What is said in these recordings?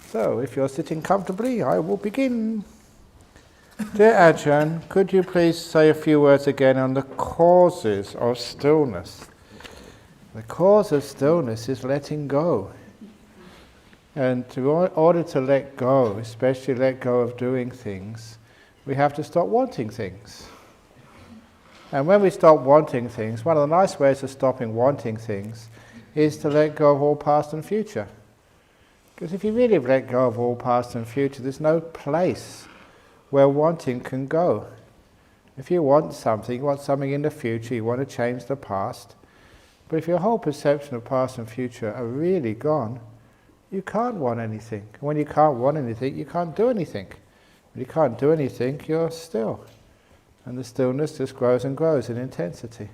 So, if you're sitting comfortably, I will begin. Dear Ajahn, could you please say a few words again on the causes of stillness? The cause of stillness is letting go. And in order to let go, especially let go of doing things, we have to stop wanting things. And when we stop wanting things, one of the nice ways of stopping wanting things is to let go of all past and future. Because if you really let go of all past and future, there's no place where wanting can go. If you want something in the future, you want to change the past, but if your whole perception of past and future are really gone, you can't want anything. When you can't want anything, you can't do anything. When you can't do anything, you're still. And the stillness just grows and grows in intensity.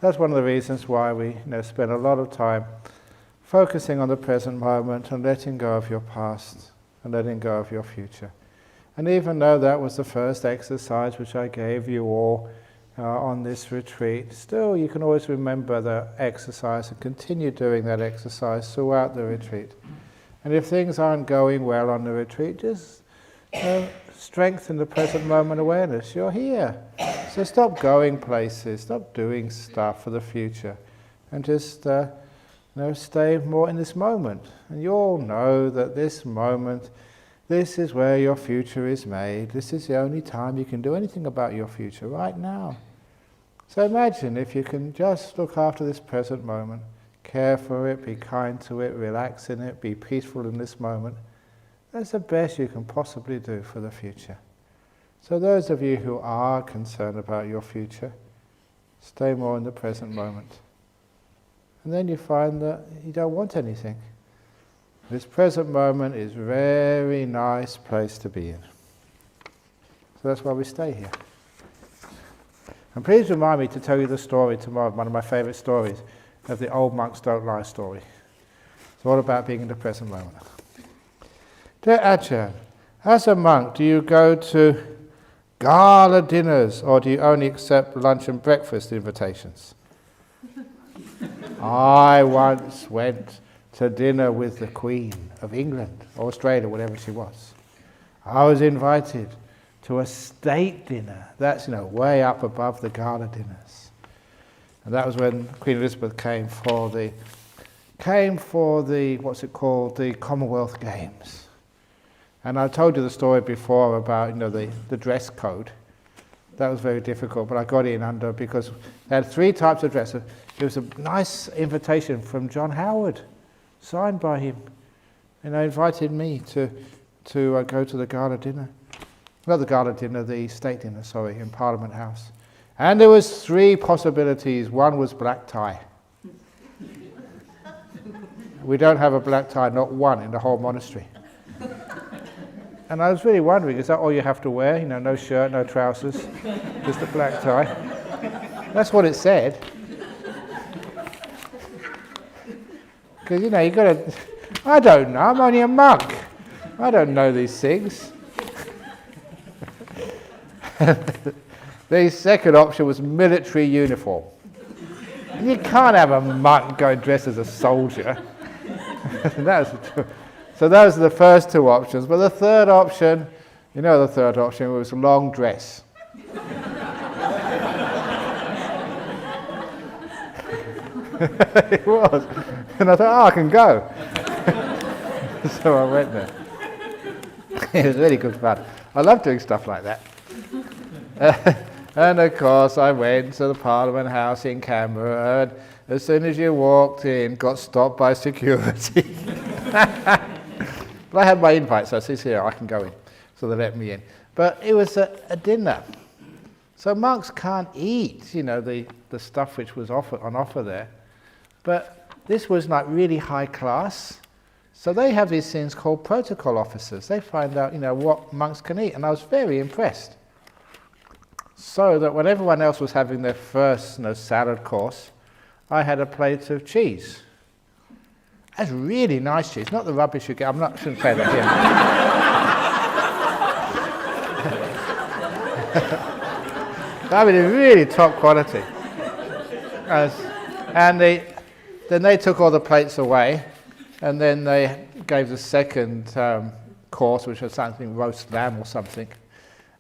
That's one of the reasons why we spend a lot of time focusing on the present moment and letting go of your past and letting go of your future. And even though that was the first exercise which I gave you all on this retreat, still you can always remember the exercise and continue doing that exercise throughout the retreat. And if things aren't going well on the retreat, just strengthen the present moment awareness. You're here. So stop going places, stop doing stuff for the future, and just stay more in this moment. And you all know that this moment, this is where your future is made. This is the only time you can do anything about your future, right now. So imagine if you can just look after this present moment, care for it, be kind to it, relax in it, be peaceful in this moment. That's the best you can possibly do for the future. So those of you who are concerned about your future, stay more in the present moment. And then you find that you don't want anything. This present moment is a very nice place to be in. So that's why we stay here. And please remind me to tell you the story tomorrow, one of my favourite stories, of the old monks don't lie story. It's all about being in the present moment. Dear Ajahn, as a monk, do you go to gala dinners or do you only accept lunch and breakfast invitations? I once went to dinner with the Queen of England, or Australia, whatever she was. I was invited to a state dinner. That's, way up above the gala dinners. And that was when Queen Elizabeth came for the the Commonwealth Games. And I told you the story before about, the dress code. That was very difficult, but I got in under because they had 3 types of dress. It was a nice invitation from John Howard, signed by him, and they invited me to go to the gala dinner. Not the gala dinner, the state dinner, in Parliament House. And there was 3 possibilities. One was black tie. We don't have a black tie, not one in the whole monastery. And I was really wondering, is that all you have to wear? No shirt, no trousers, just a black tie. That's what it said. Because, you got to... I don't know, I'm only a monk. I don't know these things. The second option was military uniform. And you can't have a monk going dressed as a soldier. So those are the first 2 options. But the third option, the third option was long dress. It was. And I thought, I can go. So I went there. It was really good fun. I love doing stuff like that. And of course I went to the Parliament House in Canberra, and as soon as you walked in, got stopped by security. But I had my invite, so I said, here, I can go in. So they let me in. But it was a dinner. So monks can't eat, the stuff which was on offer there. But this was like really high class. So they have these things called protocol officers. They find out, what monks can eat. And I was very impressed. So that when everyone else was having their first salad course, I had a plate of cheese. That's really nice cheese, not the rubbish you get. I shouldn't say that here. I mean, it's really top quality. And then they took all the plates away, and then they gave the second course, which was something roast lamb or something.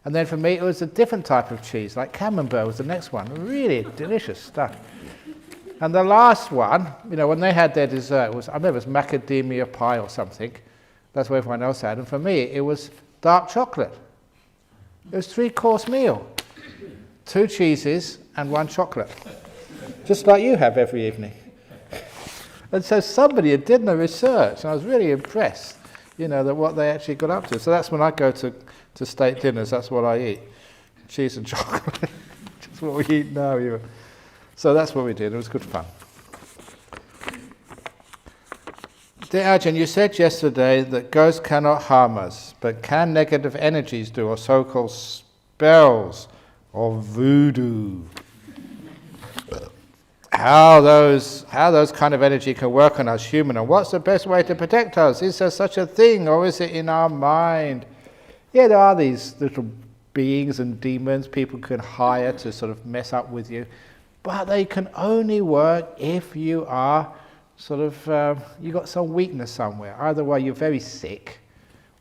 And then for me, it was a different type of cheese, like camembert was the next one. Really delicious stuff. And the last one, when they had their dessert, I remember it was macadamia pie or something. That's what everyone else had. And for me, it was dark chocolate. It was 3-course meal. 2 cheeses and 1 chocolate. Just like you have every evening. And so somebody had done the research, and I was really impressed, that what they actually got up to. So that's when I go to state dinners, that's what I eat. Cheese and chocolate. Just what we eat now. So that's what we did. It was good fun. Dear Ajahn, you said yesterday that ghosts cannot harm us, but can negative energies do, or so-called spells, or voodoo? How those kind of energy can work on us human, and what's the best way to protect us? Is there such a thing, or is it in our mind? Yeah, there are these little beings and demons people can hire to sort of mess up with you, but they can only work if you are sort of, you got some weakness somewhere. Either way, you're very sick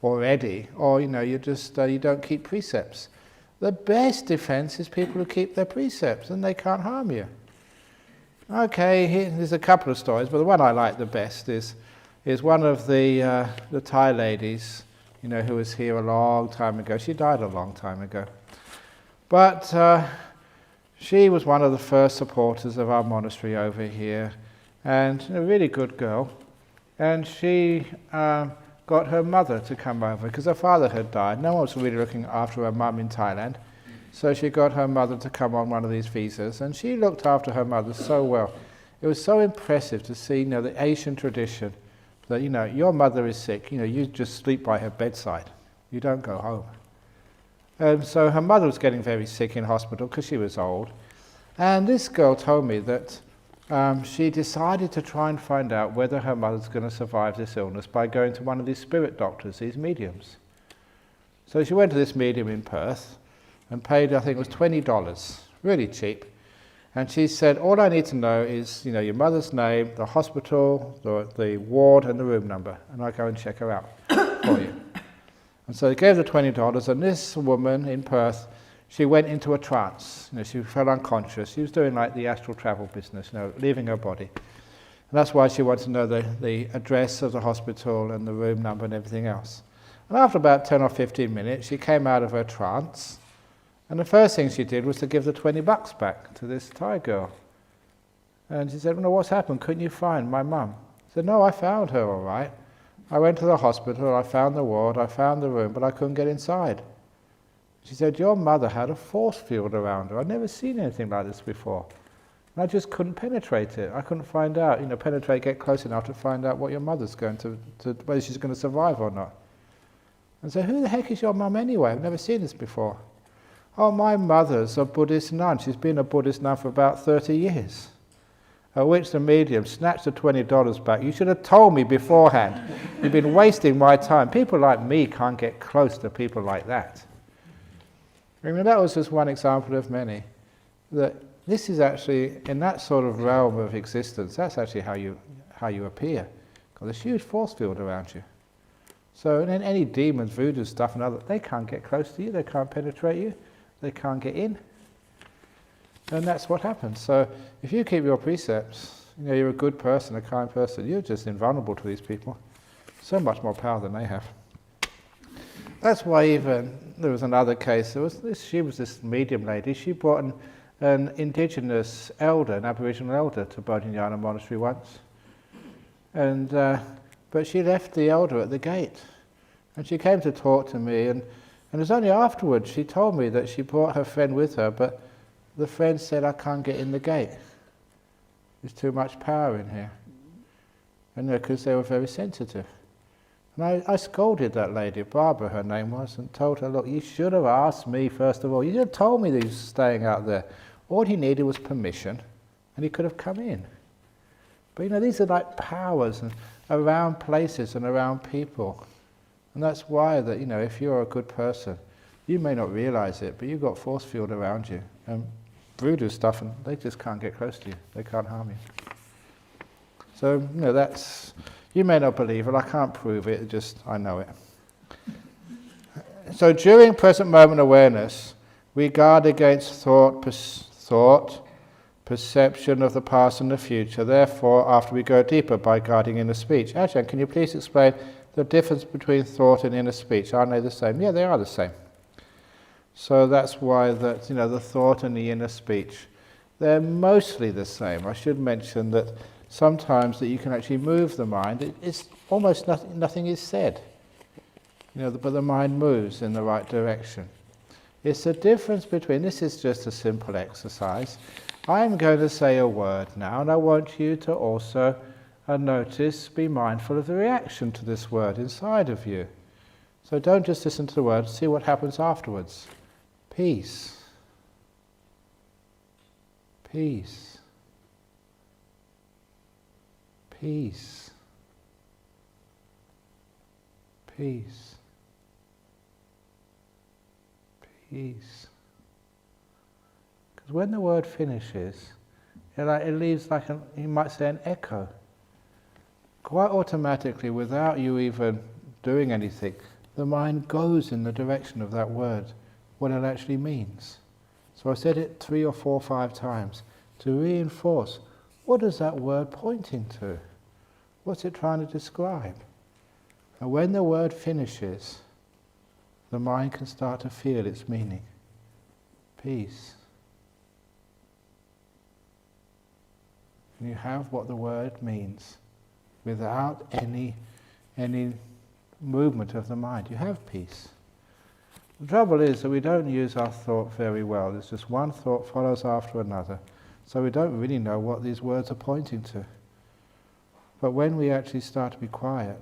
already, or you just you don't keep precepts. The best defense is people who keep their precepts, and they can't harm you. Okay, there's a couple of stories, but the one I like the best is one of the Thai ladies, who was here a long time ago. She died a long time ago, but she was one of the first supporters of our monastery over here, and a really good girl. And she got her mother to come over because her father had died. No one was really looking after her mum in Thailand. So she got her mother to come on one of these visas, and she looked after her mother so well. It was so impressive to see, the Asian tradition that, your mother is sick, you just sleep by her bedside. You don't go home. And so her mother was getting very sick in hospital because she was old. And this girl told me that she decided to try and find out whether her mother's going to survive this illness by going to one of these spirit doctors, these mediums. So she went to this medium in Perth and paid, I think it was $20, really cheap. And she said, all I need to know is, your mother's name, the hospital, the ward, and the room number, and I'll go and check her out for you. And so they gave the $20, and this woman in Perth, she went into a trance. She fell unconscious. She was doing like the astral travel business, leaving her body. And that's why she wanted to know the address of the hospital and the room number and everything else. And after about 10 or 15 minutes, she came out of her trance. And the first thing she did was to give the $20 back to this Thai girl. And she said, what's happened? Couldn't you find my mum? I said, no, I found her all right. I went to the hospital, I found the ward, I found the room, but I couldn't get inside. She said, your mother had a force field around her. I'd never seen anything like this before. And I just couldn't penetrate it. I couldn't find out, penetrate, get close enough to find out what your mother's going to whether she's going to survive or not. And so, who the heck is your mum anyway? I've never seen this before. Oh, my mother's a Buddhist nun. She's been a Buddhist nun for about 30 years. At which the medium snatched the $20 back. You should have told me beforehand. You've been wasting my time. People like me can't get close to people like that. I mean, that was just one example of many. That this is actually, in that sort of realm of existence, that's actually how you appear. Because there's a huge force field around you. So and then any demons, voodoo stuff and other, they can't get close to you, they can't penetrate you, they can't get in. And that's what happens. So if you keep your precepts, you're a good person, a kind person, you're just invulnerable to these people. So much more power than they have. That's why even, there was another case, she was this medium lady, she brought an indigenous elder, an Aboriginal elder to Bodhinyana Monastery once. And but she left the elder at the gate. And she came to talk to me, and it was only afterwards she told me that she brought her friend with her, but the friend said, I can't get in the gate. There's too much power in here. And because they were very sensitive. And I scolded that lady, Barbara her name was, and told her, look, you should have asked me first of all. You should have told me that he was staying out there. All he needed was permission, and he could have come in. But these are like powers and around places and around people. And that's why that, if you're a good person, you may not realize it, but you've got force field around you. And voodoo stuff, and they just can't get close to you. They can't harm you. So, that's, You may not believe it, I can't prove it, I know it. So during present moment awareness, we guard against thought, perception of the past and the future. Therefore, after we go deeper by guarding inner speech. Ajahn, can you please explain the difference between thought and inner speech? Aren't they the same? Yeah, they are the same. So that's why the thought and the inner speech, they're mostly the same. I should mention that sometimes that you can actually move the mind. It's almost nothing is said, but the mind moves in the right direction. It's the difference between, this is just a simple exercise. I'm going to say a word now, and I want you to also be mindful of the reaction to this word inside of you. So don't just listen to the word, see what happens afterwards. Peace. Peace. Peace. Peace. Peace. Because when the word finishes, it leaves like you might say an echo. Quite automatically, without you even doing anything, the mind goes in the direction of that word, what it actually means. So I said it 3 or 4 or 5 times to reinforce, what is that word pointing to? What's it trying to describe? And when the word finishes, the mind can start to feel its meaning. Peace. And you have what the word means without any movement of the mind. You have peace. The trouble is that we don't use our thought very well. There's just one thought follows after another. So we don't really know what these words are pointing to. But when we actually start to be quiet,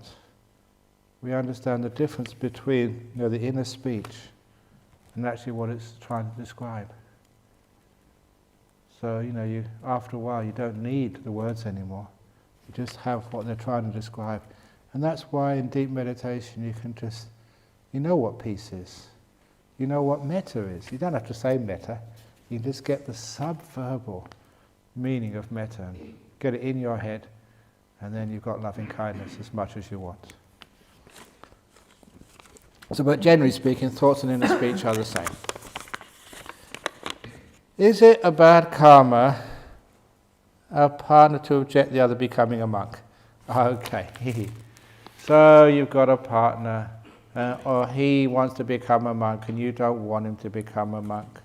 we understand the difference between the inner speech and actually what it's trying to describe. So, after a while you don't need the words anymore. You just have what they're trying to describe. And that's why in deep meditation you can just, what peace is. You know what metta is. You don't have to say metta. You can just get the subverbal meaning of metta and get it in your head, and then you've got loving kindness as much as you want. So, but generally speaking, thoughts and inner speech are the same. Is it a bad karma a partner to object the other becoming a monk? Okay. So you've got a partner, or he wants to become a monk and you don't want him to become a monk.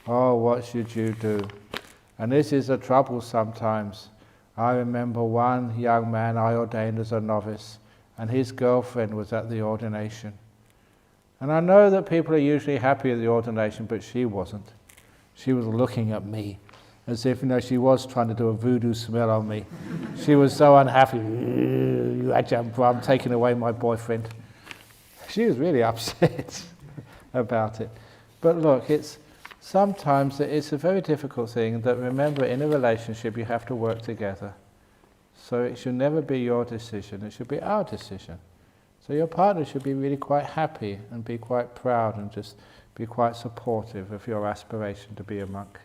Oh, what should you do? And this is a trouble sometimes. I remember one young man I ordained as a novice, and his girlfriend was at the ordination. And I know that people are usually happy at the ordination, but she wasn't. She was looking at me as if, she was trying to do a voodoo smell on me. She was so unhappy. You Ajahn Brahm taking away my boyfriend. She was really upset about it. But look, sometimes it's a very difficult thing that, remember, in a relationship you have to work together. So it should never be your decision, it should be our decision. So your partner should be really quite happy and be quite proud and just be quite supportive of your aspiration to be a monk.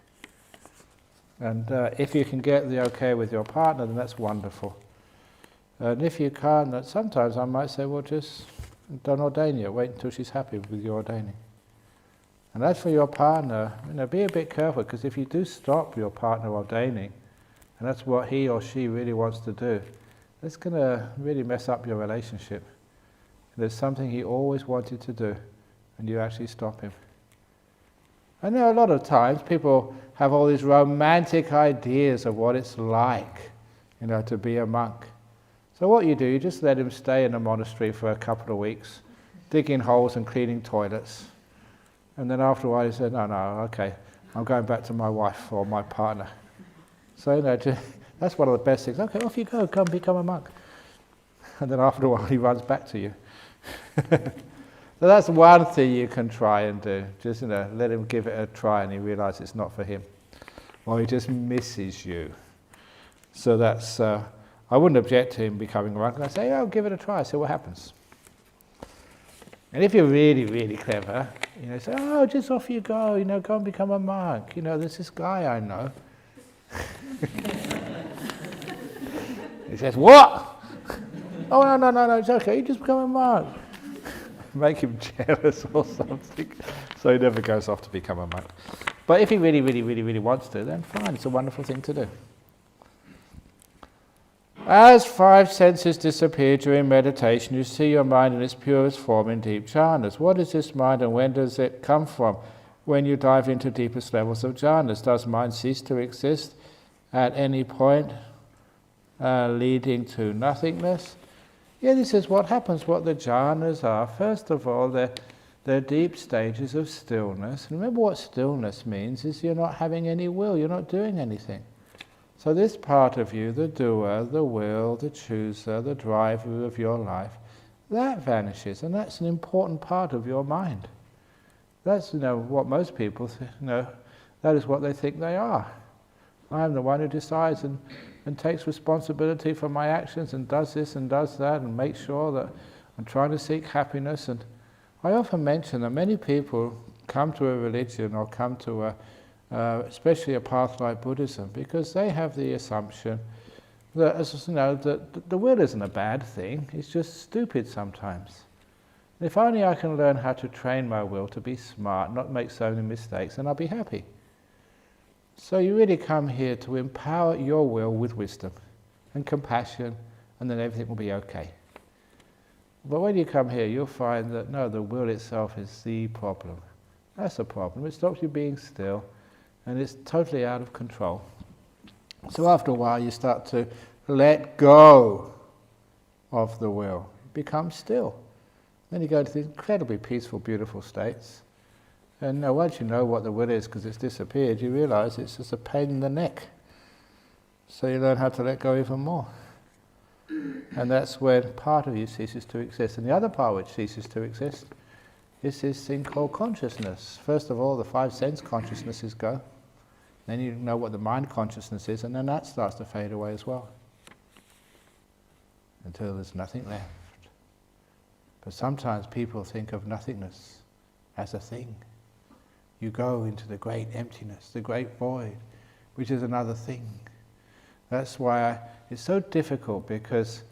And if you can get the okay with your partner, then that's wonderful. And if you can't, then sometimes I might say, well, just don't ordain yet, wait until she's happy with your ordaining. And as for your partner, be a bit careful, because if you do stop your partner ordaining, and that's what he or she really wants to do, that's going to really mess up your relationship. There's something he always wanted to do, and you actually stop him. I know a lot of times people have all these romantic ideas of what it's like, to be a monk. So what you do, you just let him stay in a monastery for a couple of weeks, digging holes and cleaning toilets. And then after a while he said, no, okay, I'm going back to my wife or my partner. So that's one of the best things. Okay, off you go, come become a monk. And then after a while he runs back to you. So that's one thing you can try and do. Just let him give it a try and he realizes it's not for him. Or he just misses you. So that's, I wouldn't object to him becoming a monk. And I say, oh, give it a try, see what happens. And if you're really, really clever, say, oh, just off you go, go and become a monk. There's this guy I know. He says, what? Oh, no, it's okay, you just become a monk. Make him jealous or something. So he never goes off to become a monk. But if he really wants to, then fine, it's a wonderful thing to do. As 5 senses disappear during meditation, you see your mind in its purest form in deep jhanas. What is this mind and when does it come from? When you dive into deepest levels of jhanas, does mind cease to exist at any point, leading to nothingness? Yeah, this is what happens, what the jhanas are. First of all, they're deep stages of stillness. And remember what stillness means is you're not having any will, you're not doing anything. So this part of you, the doer, the will, the chooser, the driver of your life, that vanishes, and that's an important part of your mind. That's what most people that is what they think they are. I am the one who decides and takes responsibility for my actions and does this and does that and makes sure that I'm trying to seek happiness. And I often mention that many people come to a religion or come to especially a path like Buddhism because they have the assumption that that the will isn't a bad thing, it's just stupid sometimes. If only I can learn how to train my will to be smart, not make so many mistakes, then I'll be happy. So you really come here to empower your will with wisdom and compassion, and then everything will be okay. But when you come here, you'll find that no, the will itself is the problem. That's the problem. It stops you being still, and it's totally out of control. So after a while, you start to let go of the will. Become still. Then you go to these incredibly peaceful, beautiful states. And once you know what the will is, because it's disappeared, you realize it's just a pain in the neck. So you learn how to let go even more. And that's when part of you ceases to exist. And the other part which ceases to exist is this thing called consciousness. First of all, the 5 sense consciousnesses go. Then you know what the mind consciousness is, and then that starts to fade away as well. Until there's nothing left. But sometimes people think of nothingness as a thing. You go into the great emptiness, the great void, which is another thing. That's why it's so difficult, because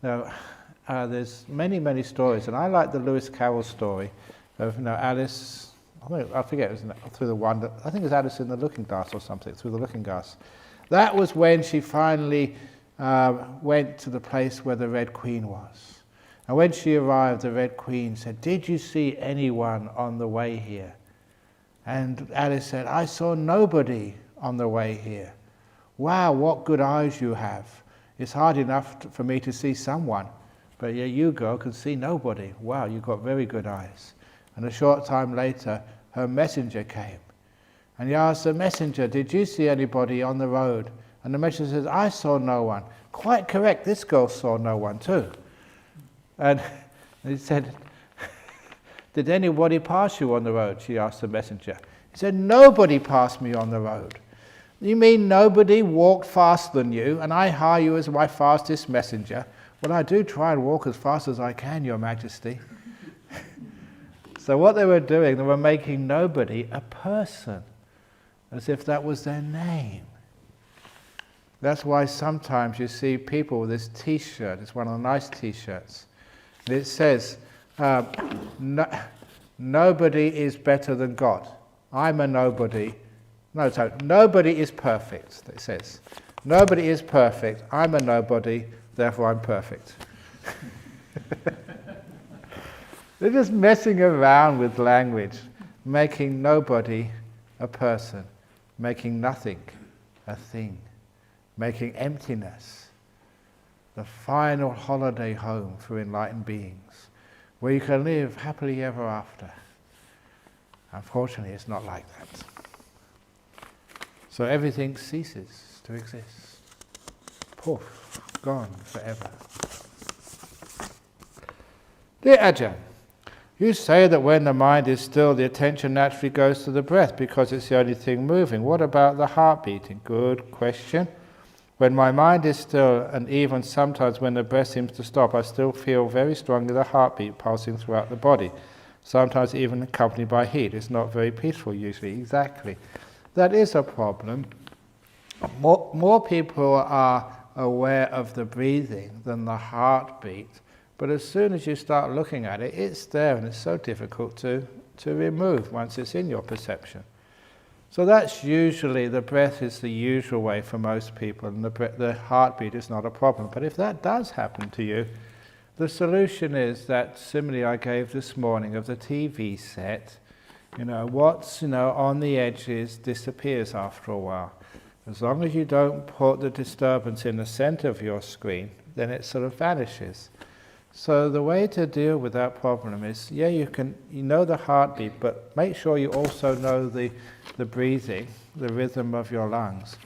there's many stories, and I like the Lewis Carroll story of Alice. I forget, it was through the wonder. I think it was Alice in the Looking Glass or something. Through the Looking Glass. That was when she finally went to the place where the Red Queen was. And when she arrived, the Red Queen said, "Did you see anyone on the way here?" And Alice said, "I saw nobody on the way here." "Wow, what good eyes you have. It's hard enough for me to see someone, but yeah, you girl can see nobody. Wow, you've got very good eyes." And a short time later, her messenger came. And he asked the messenger, "Did you see anybody on the road?" And the messenger says, "I saw no one." "Quite correct, this girl saw no one too." And he said, "Did anybody pass you on the road?" She asked the messenger. He said, "Nobody passed me on the road." "You mean nobody walked faster than you, and I hire you as my fastest messenger?" "Well, I do try and walk as fast as I can, Your Majesty." So what they were doing, they were making nobody a person, as if that was their name. That's why sometimes you see people with this t-shirt, it's one of the nice t-shirts, and it says, nobody is better than God. I'm a nobody. No, so nobody is perfect, it says. Nobody is perfect. I'm a nobody, therefore I'm perfect. They're just messing around with language, making nobody a person, making nothing a thing, making emptiness the final holiday home for enlightened beings, where you can live happily ever after. Unfortunately, it's not like that. So everything ceases to exist. Poof, gone forever. Dear Ajahn, you say that when the mind is still, the attention naturally goes to the breath because it's the only thing moving. What about the heart beating? Good question. When my mind is still, and even sometimes when the breath seems to stop, I still feel very strongly the heartbeat pulsing throughout the body, sometimes even accompanied by heat. It's not very peaceful usually. Exactly. That is a problem. More people are aware of the breathing than the heartbeat. But as soon as you start looking at it, it's there, and it's so difficult to remove once it's in your perception. So that's usually, the breath is the usual way for most people, and the heartbeat is not a problem. But if that does happen to you, the solution is that simile I gave this morning of the TV set. What's on the edges disappears after a while. As long as you don't put the disturbance in the center of your screen, then it sort of vanishes. So the way to deal with that problem is, you know the heartbeat, but make sure you also know the breathing, the rhythm of your lungs.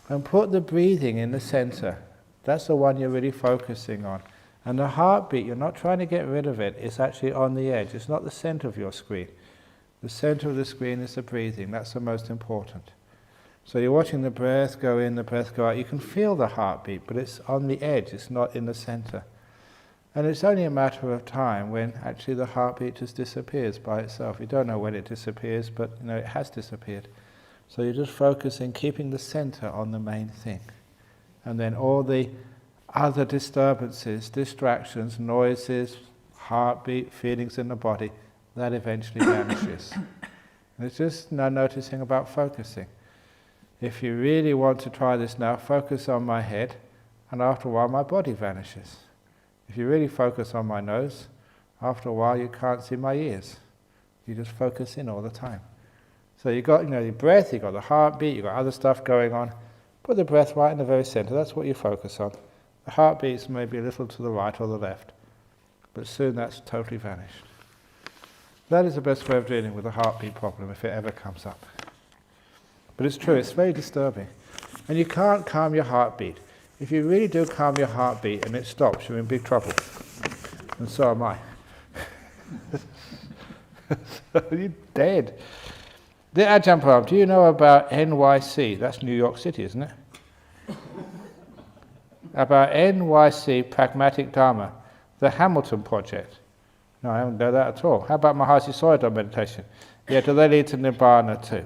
And put the breathing in the center. That's the one you're really focusing on. And the heartbeat, you're not trying to get rid of it, it's actually on the edge. It's not the center of your screen. The center of the screen is the breathing. That's the most important. So you're watching the breath go in, the breath go out. You can feel the heartbeat, but it's on the edge. It's not in the center. And it's only a matter of time when actually the heartbeat just disappears by itself. You don't know when it disappears, but it has disappeared. So you're just focusing, keeping the center on the main thing. And then all the other disturbances, distractions, noises, heartbeat, feelings in the body, that eventually vanishes. And it's just now noticing about focusing. If you really want to try this now, focus on my head, and after a while my body vanishes. If you really focus on my nose, after a while you can't see my ears. You just focus in all the time. So you've got your breath, you've got the heartbeat, you've got other stuff going on. Put the breath right in the very center, that's what you focus on. The heartbeat's maybe a little to the right or the left, but soon that's totally vanished. That is the best way of dealing with a heartbeat problem if it ever comes up. But it's true, it's very disturbing. And you can't calm your heartbeat. If you really do calm your heartbeat and it stops, you're in big trouble. And so am I. So you're dead. The Ajahn Brahm, do you know about NYC? That's New York City, isn't it? About NYC Pragmatic Dhamma, the Hamilton Project. No, I don't know that at all. How about Mahasi Sayadaw meditation? Yeah, do they lead to Nibbana too?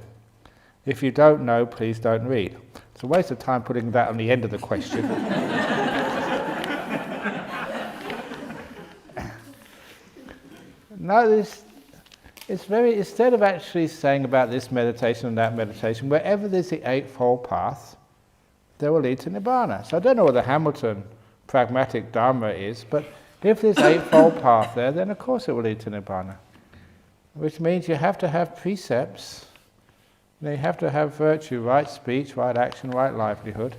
If you don't know, please don't read. It's a waste of time putting that on the end of the question. No, it's very, instead of actually saying about this meditation and that meditation, wherever there's the Eightfold Path, they will lead to Nibbana. So I don't know what the Hamilton Pragmatic Dhamma is, but if there's Eightfold Path there, then of course it will lead to Nibbana. Which means you have to have precepts. You have to have virtue, right speech, right action, right livelihood.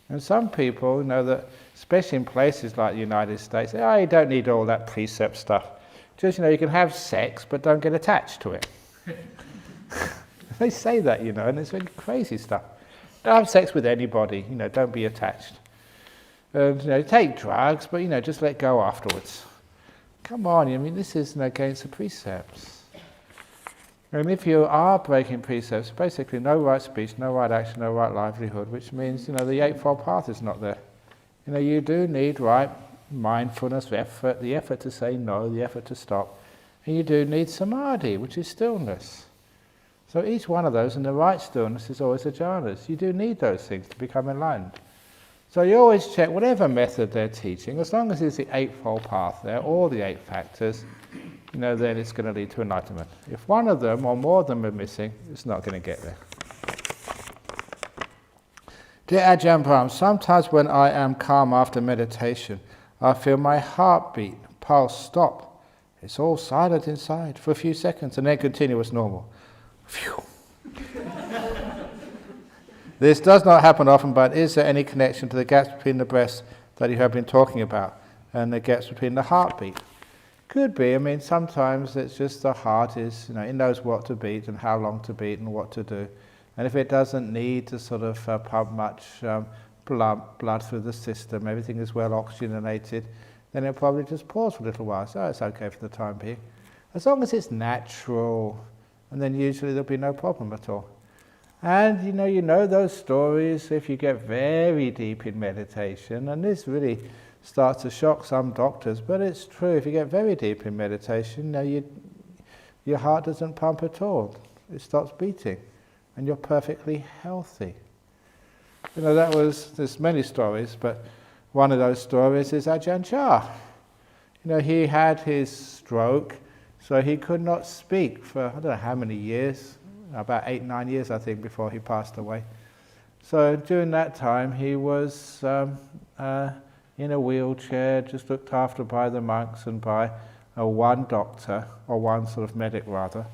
And some people, that especially in places like the United States, say, you don't need all that precept stuff. Just, you can have sex, but don't get attached to it. They say that, and it's really crazy stuff. Don't have sex with anybody, don't be attached. Take drugs, but, just let go afterwards. Come on, this is against the precepts. And if you are breaking precepts, basically no right speech, no right action, no right livelihood, which means, the Eightfold Path is not there. You do need right mindfulness, effort, the effort to say no, the effort to stop. And you do need samadhi, which is stillness. So each one of those, and the right stillness is always a jhanas. You do need those things to become enlightened. So you always check whatever method they're teaching, as long as it's the Eightfold Path there, all the 8 factors, then it's going to lead to enlightenment. If one of them or more of them are missing, it's not going to get there. Dear Ajahn Brahm, sometimes when I am calm after meditation, I feel my heartbeat, pulse stop. It's all silent inside for a few seconds and then continue as normal. Phew. This does not happen often, but is there any connection to the gaps between the breaths that you have been talking about and the gaps between the heartbeat? Could be. Sometimes it's just the heart is, it knows what to beat and how long to beat and what to do. And if it doesn't need to sort of pump much blood through the system, everything is well oxygenated, then it'll probably just pause for a little while. So it's okay for the time being. As long as it's natural, and then usually there'll be no problem at all. And you know those stories if you get very deep in meditation, and this really starts to shock some doctors, but it's true. If you get very deep in meditation, your heart doesn't pump at all. It stops beating, and you're perfectly healthy. there's many stories, but one of those stories is Ajahn. He had his stroke, so he could not speak for, I don't know how many years, about 8-9 years, I think, before he passed away. So during that time, he was in a wheelchair, just looked after by the monks and by one doctor, or one sort of medic rather.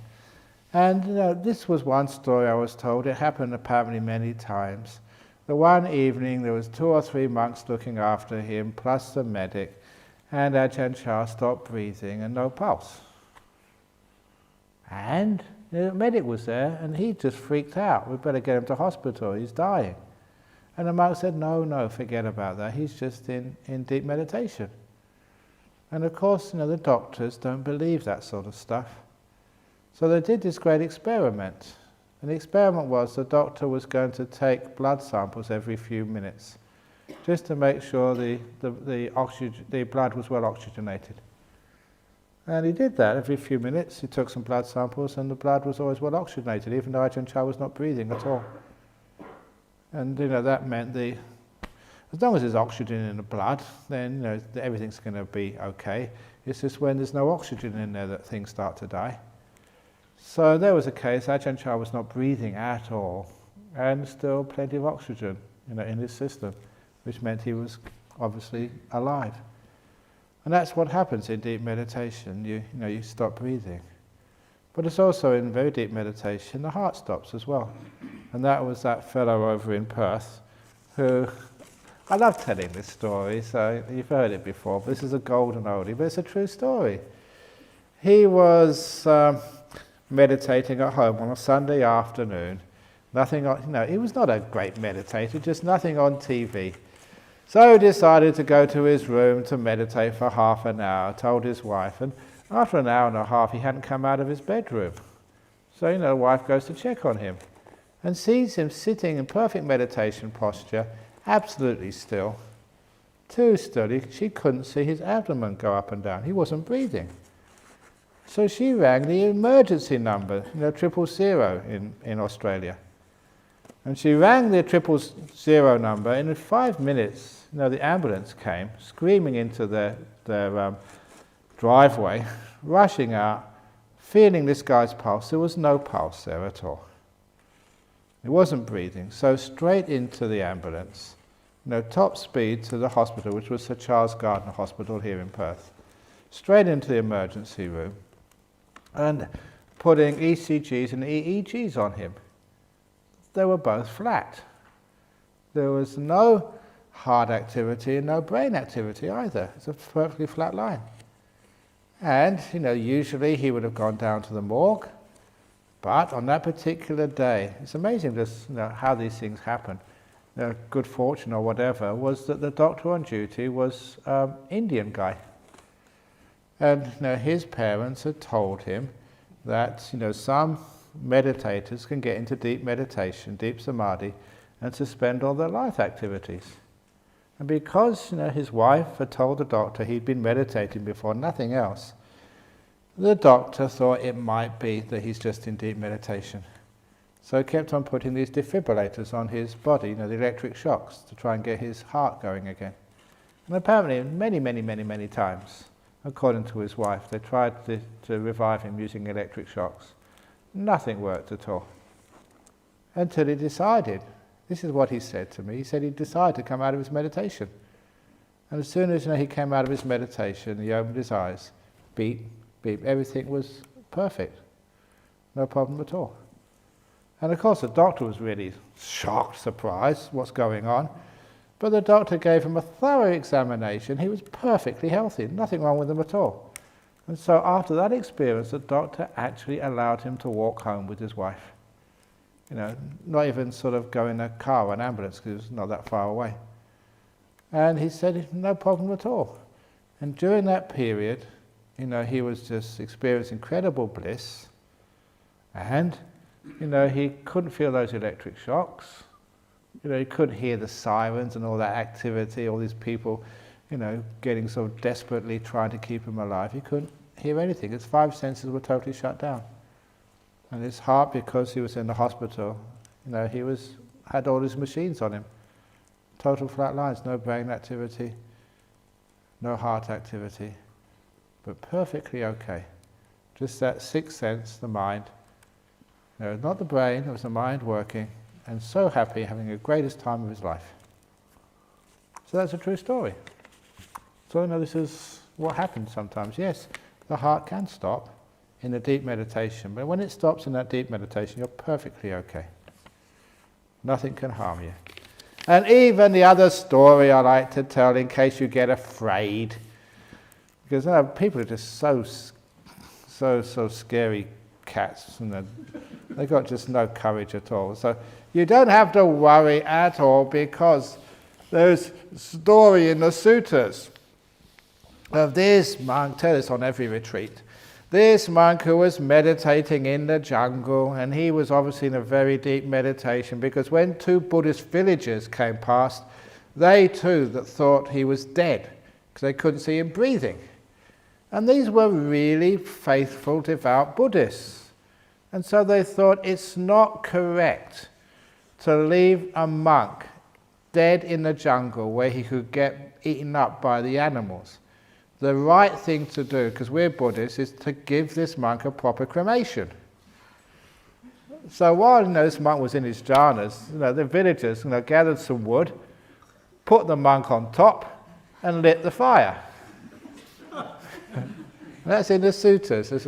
And this was one story I was told. It happened apparently many times. The one evening there was 2 or 3 monks looking after him, plus the medic, and Ajahn Chah stopped breathing and no pulse. And the medic was there, and he just freaked out. We better get him to hospital, he's dying. And the monk said, no, forget about that, he's just in deep meditation. And of course, the doctors don't believe that sort of stuff. So they did this great experiment. And the experiment was the doctor was going to take blood samples every few minutes, just to make sure the blood was well oxygenated. And he did that every few minutes. He took some blood samples, and the blood was always well oxygenated, even though Ajahn Chah was not breathing at all. And that meant as long as there's oxygen in the blood, then everything's going to be okay. It's just when there's no oxygen in there that things start to die. So there was a case, Ajahn Chah was not breathing at all, and still plenty of oxygen in his system, which meant he was obviously alive. And that's what happens in deep meditation. You stop breathing. But it's also in very deep meditation, the heart stops as well. And that was that fellow over in Perth who, I love telling this story, so you've heard it before, but this is a golden oldie, but it's a true story. He was meditating at home on a Sunday afternoon. Nothing on, he was not a great meditator, just nothing on TV. So he decided to go to his room to meditate for half an hour, told his wife, and after an hour and a half he hadn't come out of his bedroom. So the wife goes to check on him and sees him sitting in perfect meditation posture, absolutely still, too still. She couldn't see his abdomen go up and down. He wasn't breathing. So she rang the emergency number, 000 in Australia. And she rang the 000 number, and in 5 minutes, the ambulance came, screaming into their driveway, rushing out, feeling this guy's pulse. There was no pulse there at all. He wasn't breathing. So straight into the ambulance, top speed to the hospital, which was Sir Charles Gardner Hospital here in Perth. Straight into the emergency room, and putting ECGs and EEGs on him. They were both flat. There was no heart activity and no brain activity either. It's a perfectly flat line. And, usually he would have gone down to the morgue, but on that particular day, it's amazing just how these things happen. Good fortune or whatever was that the doctor on duty was Indian guy. And his parents had told him that some meditators can get into deep meditation, deep samadhi, and suspend all their life activities. And because his wife had told the doctor he'd been meditating before, nothing else, the doctor thought it might be that he's just in deep meditation. So he kept on putting these defibrillators on his body, the electric shocks, to try and get his heart going again. And apparently many times, according to his wife, they tried to revive him using electric shocks. Nothing worked at all. Until he decided, this is what he said to me, he said he decided to come out of his meditation. And as soon as he came out of his meditation, he opened his eyes, beep, beep, everything was perfect. No problem at all. And of course the doctor was really shocked, surprised, what's going on? But the doctor gave him a thorough examination. He was perfectly healthy, nothing wrong with him at all. And so after that experience, the doctor actually allowed him to walk home with his wife. Not even sort of go in a car or an ambulance, because it was not that far away. And he said, no problem at all. And during that period, he was just experiencing incredible bliss. And, he couldn't feel those electric shocks. He couldn't hear the sirens and all that activity, all these people, getting sort of desperately trying to keep him alive. He couldn't hear anything. His 5 senses were totally shut down. And his heart, because he was in the hospital, he had all his machines on him. total flat lines, no brain activity, no heart activity, but perfectly okay. Just that sixth sense, the mind. No, not the brain, it was the mind working, and so happy, having the greatest time of his life. So that's a true story. So this is what happens sometimes. Yes, the heart can stop in a deep meditation, but when it stops in that deep meditation, you're perfectly okay. Nothing can harm you. And even the other story I like to tell in case you get afraid, because people are just so scary cats, and they've got just no courage at all. So you don't have to worry at all, because there's a story in the sutras of this monk, tell this on every retreat, this monk who was meditating in the jungle, and he was obviously in a very deep meditation, because when two Buddhist villagers came past, they too thought he was dead, because they couldn't see him breathing. And these were really faithful, devout Buddhists. And so they thought it's not correct to leave a monk dead in the jungle where he could get eaten up by the animals. The right thing to do, because we're Buddhists, is to give this monk a proper cremation. So while this monk was in his jhanas, the villagers gathered some wood, put the monk on top, and lit the fire. That's in the sutras. And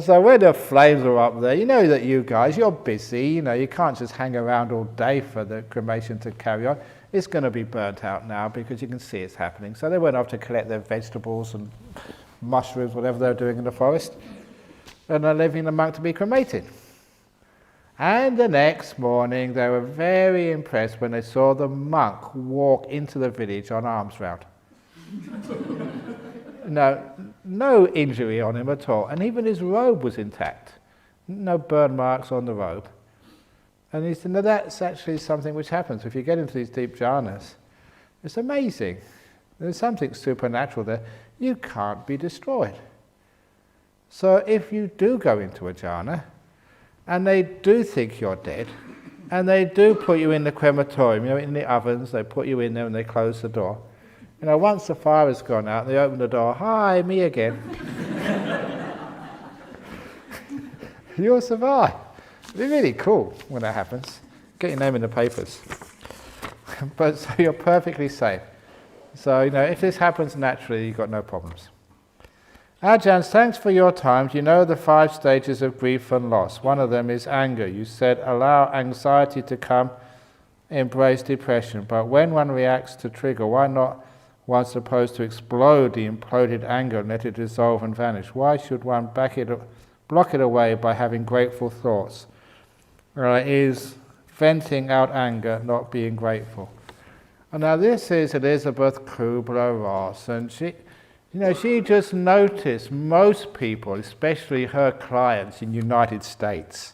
so when the flames are up there, you know that you guys, you're busy, you can't just hang around all day for the cremation to carry on. It's going to be burnt out now because you can see it's happening. So they went off to collect their vegetables and mushrooms, whatever they were doing in the forest, and they're leaving the monk to be cremated. And the next morning they were very impressed when they saw the monk walk into the village on arms round. No injury on him at all, and even his robe was intact. No burn marks on the robe. And he said, no, that's actually something which happens if you get into these deep jhanas. It's amazing. There's something supernatural there. You can't be destroyed. So if you do go into a jhana, and they do think you're dead, and they do put you in the crematorium, in the ovens, they put you in there and they close the door. Once the fire has gone out, they open the door, hi, me again. You'll survive. It'll be really cool when that happens. Get your name in the papers. But so you're perfectly safe. So, if this happens naturally, you've got no problems. Ajahn, thanks for your time. You know the 5 stages of grief and loss. One of them is anger. You said allow anxiety to come, embrace depression. But when one reacts to trigger, why not one supposed to explode the imploded anger and let it dissolve and vanish? Why should one block it away by having grateful thoughts? Is venting out anger not being grateful? And now this is Elizabeth Kubler-Ross, and she just noticed most people, especially her clients in the United States,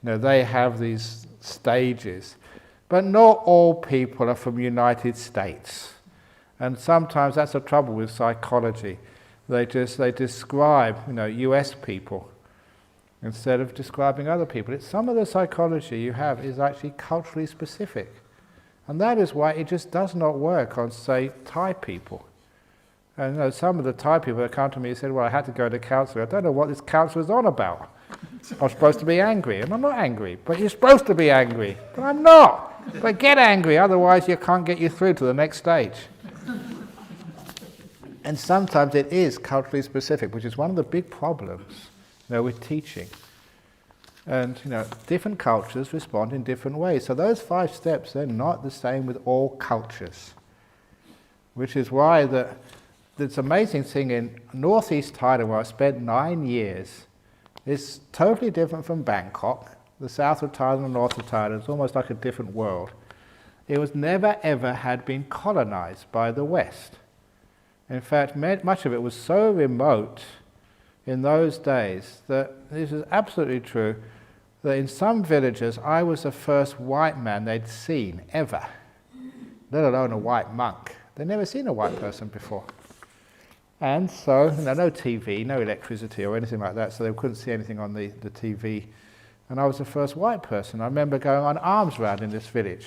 they have these stages, but not all people are from the United States. And sometimes that's the trouble with psychology. They describe, US people instead of describing other people. Some of the psychology you have is actually culturally specific. And that is why it just does not work on, say, Thai people. And some of the Thai people that come to me said, well, I had to go to counselling. I don't know what this counselor's on about. I'm supposed to be angry, and I'm not angry. But you're supposed to be angry. But I'm not. But get angry, otherwise you can't get you through to the next stage. And sometimes it is culturally specific, which is one of the big problems with teaching. And different cultures respond in different ways. So those 5 steps, they're not the same with all cultures. Which is why this amazing thing in northeast Thailand, where I spent 9 years, is totally different from Bangkok. The south of Thailand and north of Thailand is almost like a different world. It was never ever had been colonized by the West. In fact, much of it was so remote in those days that this is absolutely true, that in some villages I was the first white man they'd seen ever, let alone a white monk. They'd never seen a white person before. And so, no TV, no electricity or anything like that, so they couldn't see anything on the TV and I was the first white person. I remember going on alms round in this village.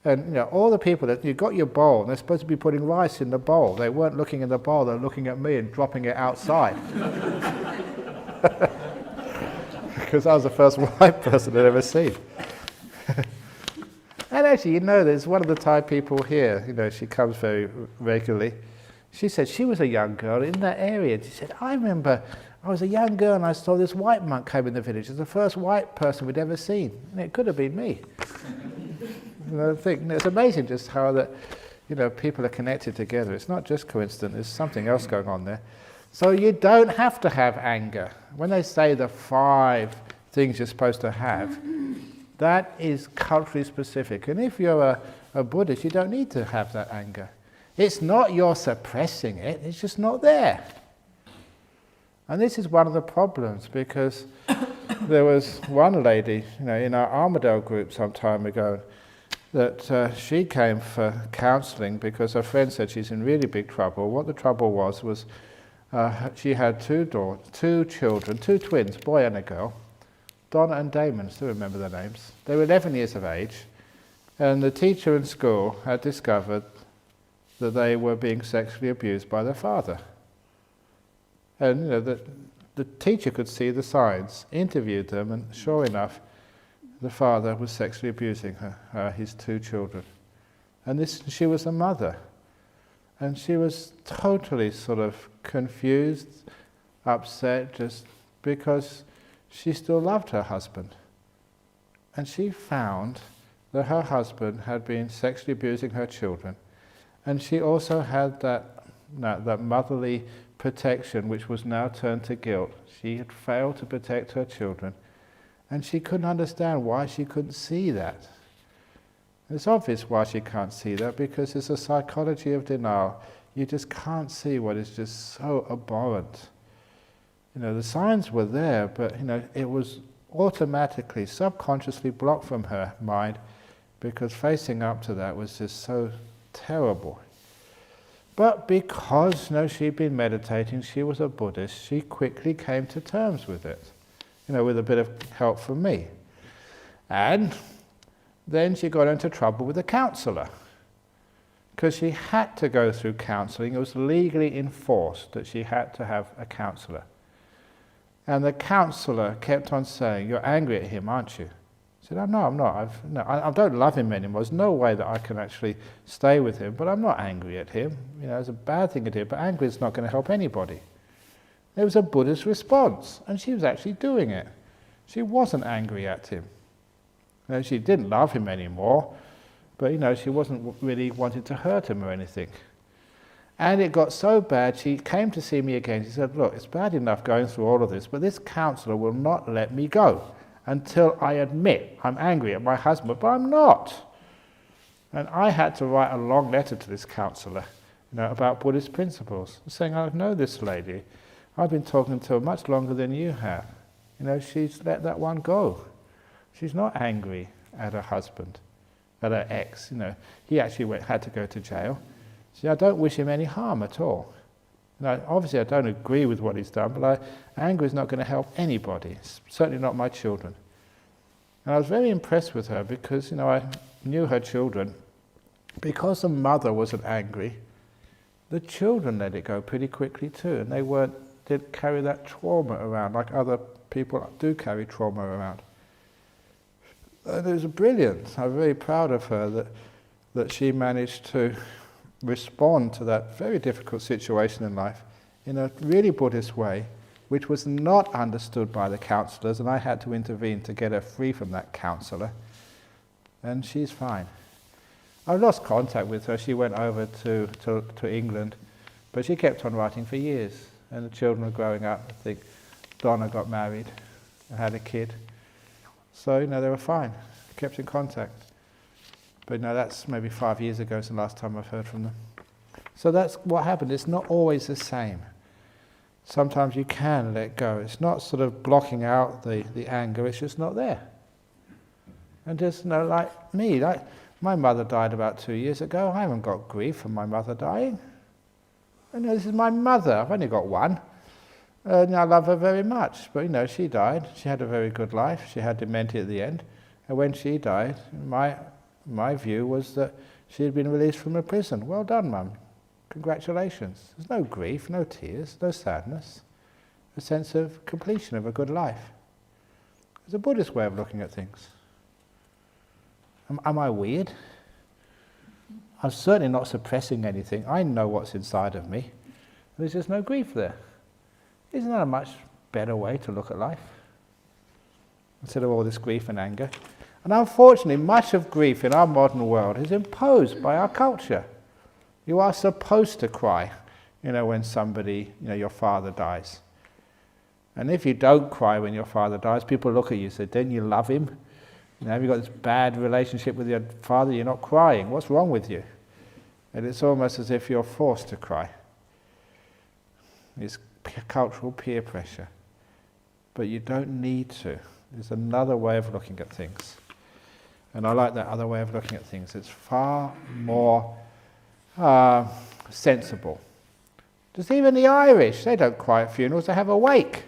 And all the people, that you got your bowl, and they're supposed to be putting rice in the bowl. They weren't looking in the bowl, they were looking at me and dropping it outside. Because I was the first white person they'd ever seen. And actually, there's one of the Thai people here, she comes very regularly. She said she was a young girl in that area. And she said, I remember I was a young girl and I saw this white monk come in the village. It's the first white person we'd ever seen. And it could have been me. I think it's amazing just how that, people are connected together. It's not just coincidence, there's something else going on there. So you don't have to have anger. When they say the 5 things you're supposed to have, that is culturally specific. And if you're a Buddhist, you don't need to have that anger. It's not you're suppressing it, it's just not there. And this is one of the problems, because there was one lady, in our Armadale group some time ago, that she came for counselling because her friend said she's in really big trouble. What the trouble was she had 2 children, 2 twins, boy and a girl, Donna and Damon, still remember their names. They were 11 years of age, and the teacher in school had discovered that they were being sexually abused by their father. And the teacher could see the signs, interviewed them, and sure enough, the father was sexually abusing his 2 children. And she was a mother. And she was totally sort of confused, upset, just because she still loved her husband. And she found that her husband had been sexually abusing her children. And she also had that motherly protection, which was now turned to guilt. She had failed to protect her children. And she couldn't understand why she couldn't see that. It's obvious why she can't see that, because it's a psychology of denial. You just can't see what is just so abhorrent. The signs were there, but it was automatically, subconsciously blocked from her mind, because facing up to that was just so terrible. But because she'd been meditating, she was a Buddhist, she quickly came to terms with it. With a bit of help from me. And then she got into trouble with a counsellor, because she had to go through counselling. It was legally enforced that she had to have a counsellor. And the counsellor kept on saying, "You're angry at him, aren't you?" I said, "Oh, no, I'm not. I don't love him anymore. There's no way that I can actually stay with him, but I'm not angry at him. It's a bad thing to do, but anger is not going to help anybody." There was a Buddhist response, and she was actually doing it. She wasn't angry at him. She didn't love him anymore, but she wasn't really wanting to hurt him or anything. And it got so bad, she came to see me again. She said, "Look, it's bad enough going through all of this, but this counsellor will not let me go until I admit I'm angry at my husband, but I'm not." And I had to write a long letter to this counsellor, about Buddhist principles, saying, "I know this lady. I've been talking to her much longer than you have. She's let that one go. She's not angry at her husband, at her ex. He actually had to go to jail. See, I don't wish him any harm at all. Obviously I don't agree with what he's done, but anger is not going to help anybody, certainly not my children." And I was very impressed with her because, I knew her children. Because the mother wasn't angry, the children let it go pretty quickly too, and they didn't carry that trauma around like other people do carry trauma around. And it was brilliant. I'm very proud of her that she managed to respond to that very difficult situation in life in a really Buddhist way, which was not understood by the counsellors, and I had to intervene to get her free from that counsellor. And she's fine. I lost contact with her. She went over to England, but she kept on writing for years. And the children were growing up. I think Donna got married and had a kid. So, they were fine. Kept in contact. But that's maybe 5 years ago is the last time I've heard from them. So that's what happened. It's not always the same. Sometimes you can let go. It's not sort of blocking out the anger, it's just not there. And just, like me, my mother died about 2 years ago. I haven't got grief from my mother dying. This is my mother. I've only got one. And I love her very much, but she died. She had a very good life. She had dementia at the end. And when she died, my view was that she had been released from a prison. Well done, Mum. Congratulations. There's no grief, no tears, no sadness. A sense of completion of a good life. It's a Buddhist way of looking at things. Am I weird? I'm certainly not suppressing anything. I know what's inside of me. There's just no grief there. Isn't that a much better way to look at life? Instead of all this grief and anger. And unfortunately, much of grief in our modern world is imposed by our culture. You are supposed to cry, when somebody, your father dies. And if you don't cry when your father dies, people look at you and say, don't you love him? Have you got this bad relationship with your father? You're not crying. What's wrong with you? And it's almost as if you're forced to cry. It's cultural peer pressure. But you don't need to. There's another way of looking at things. And I like that other way of looking at things. It's far more sensible. Just even the Irish, they don't cry at funerals, they have a wake.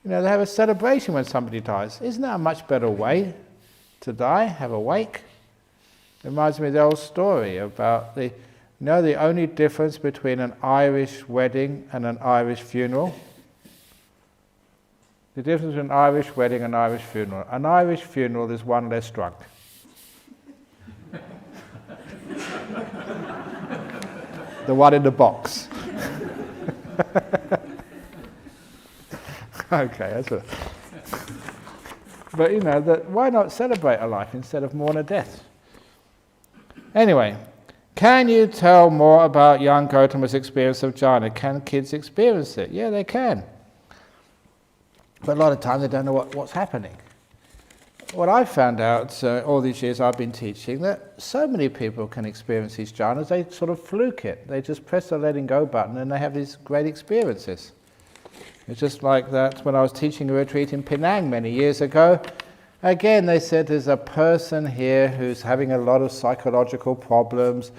They have a celebration when somebody dies. Isn't that a much better way to die? Have a wake? It reminds me of the old story about the only difference between an Irish wedding and an Irish funeral? The difference between an Irish wedding and an Irish funeral. An Irish funeral is one less drunk. The one in the box. Okay, that's what. But why not celebrate a life instead of mourn a death? Anyway, can you tell more about young Gautama's experience of jhana? Can kids experience it? Yeah, they can. But a lot of times they don't know what's happening. What I've found out all these years I've been teaching, that so many people can experience these jhanas, they sort of fluke it. They just press the letting go button and they have these great experiences. It's just like that when I was teaching a retreat in Penang many years ago. Again, they said there's a person here who's having a lot of psychological problems.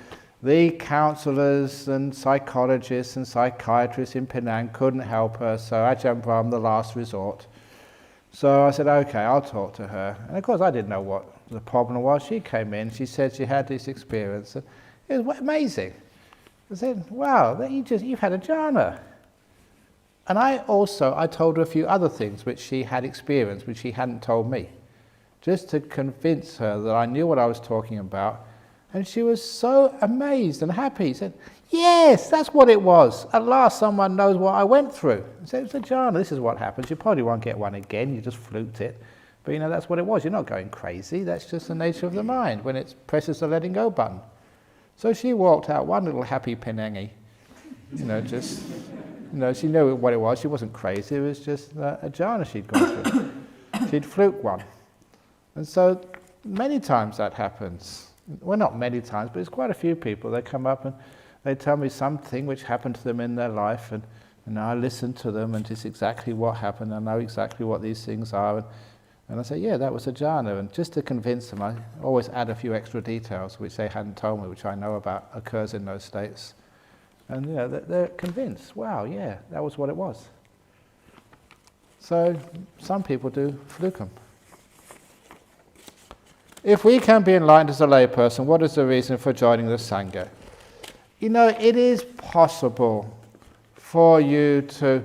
The counsellors and psychologists and psychiatrists in Penang couldn't help her, so Ajahn Brahm, the last resort. So I said, okay, I'll talk to her. And of course I didn't know what the problem was. She came in, she said she had this experience. It was amazing. I said, wow, you've had a jhana. And I told her a few other things which she had experienced, which she hadn't told me, just to convince her that I knew what I was talking about. And she was so amazed and happy. She said, yes, that's what it was. At last someone knows what I went through. I said, it's a jhana, this is what happens. You probably won't get one again, you just fluked it. But that's what it was. You're not going crazy. That's just the nature of the mind when it presses the letting go button. So she walked out, one little happy Penangi. She knew what it was. She wasn't crazy. It was just a jhana she'd gone through. She'd fluked one. And so many times that happens. Well, not many times, but it's quite a few people. They come up and they tell me something which happened to them in their life, and I listen to them, and it's exactly what happened. I know exactly what these things are. And I say, yeah, that was a jhana. And just to convince them, I always add a few extra details which they hadn't told me, which I know about occurs in those states. And they're convinced, wow, yeah, that was what it was. So some people do fluke them. If we can be enlightened as a layperson, what is the reason for joining the Sangha? It is possible for you to